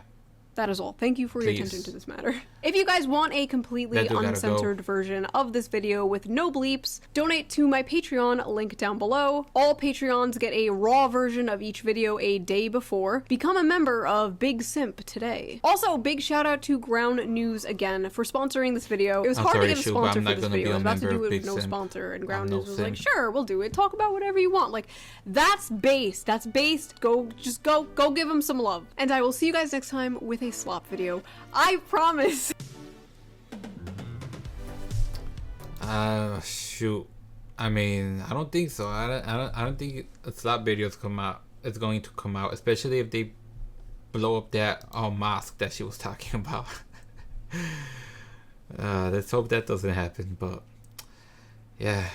That is all. Thank you for your attention to this matter. If you guys want a completely uncensored version of this video with no bleeps, donate to my Patreon, link down below. All Patreons get a raw version of each video a day before. Become a member of Big Simp today. Also, big shout out to Ground News again for sponsoring this video. It was hard to get a sponsor for this video. I was about to do it with no sponsor, and Ground News was like, sure, we'll do it. Talk about whatever you want. Like, that's based. That's based. Go give them some love. And I will see you guys next time with a slop video. I promise. Shoot. I mean, I don't think so. I don't think a slop video's come out. It's going to come out, especially if they blow up that mosque that she was talking about. Let's hope that doesn't happen. But yeah,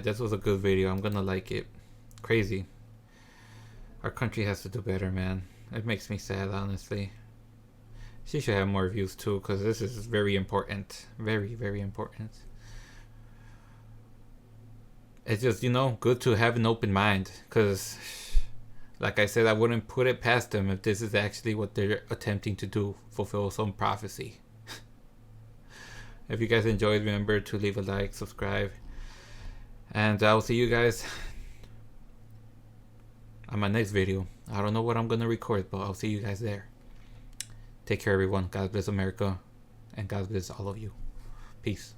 this was a good video. I'm gonna like it. Crazy. Our country has to do better, man. It makes me sad, honestly. She should have more views too, because this is very important. Very, very important. It's just, you know, good to have an open mind, because, like I said, I wouldn't put it past them if this is actually what they're attempting to do, fulfill some prophecy. If you guys enjoyed, remember to leave a like, subscribe, and I'll see you guys on my next video. I don't know what I'm gonna record, but I'll see you guys there. Take care, everyone. God bless America, and God bless all of you. Peace.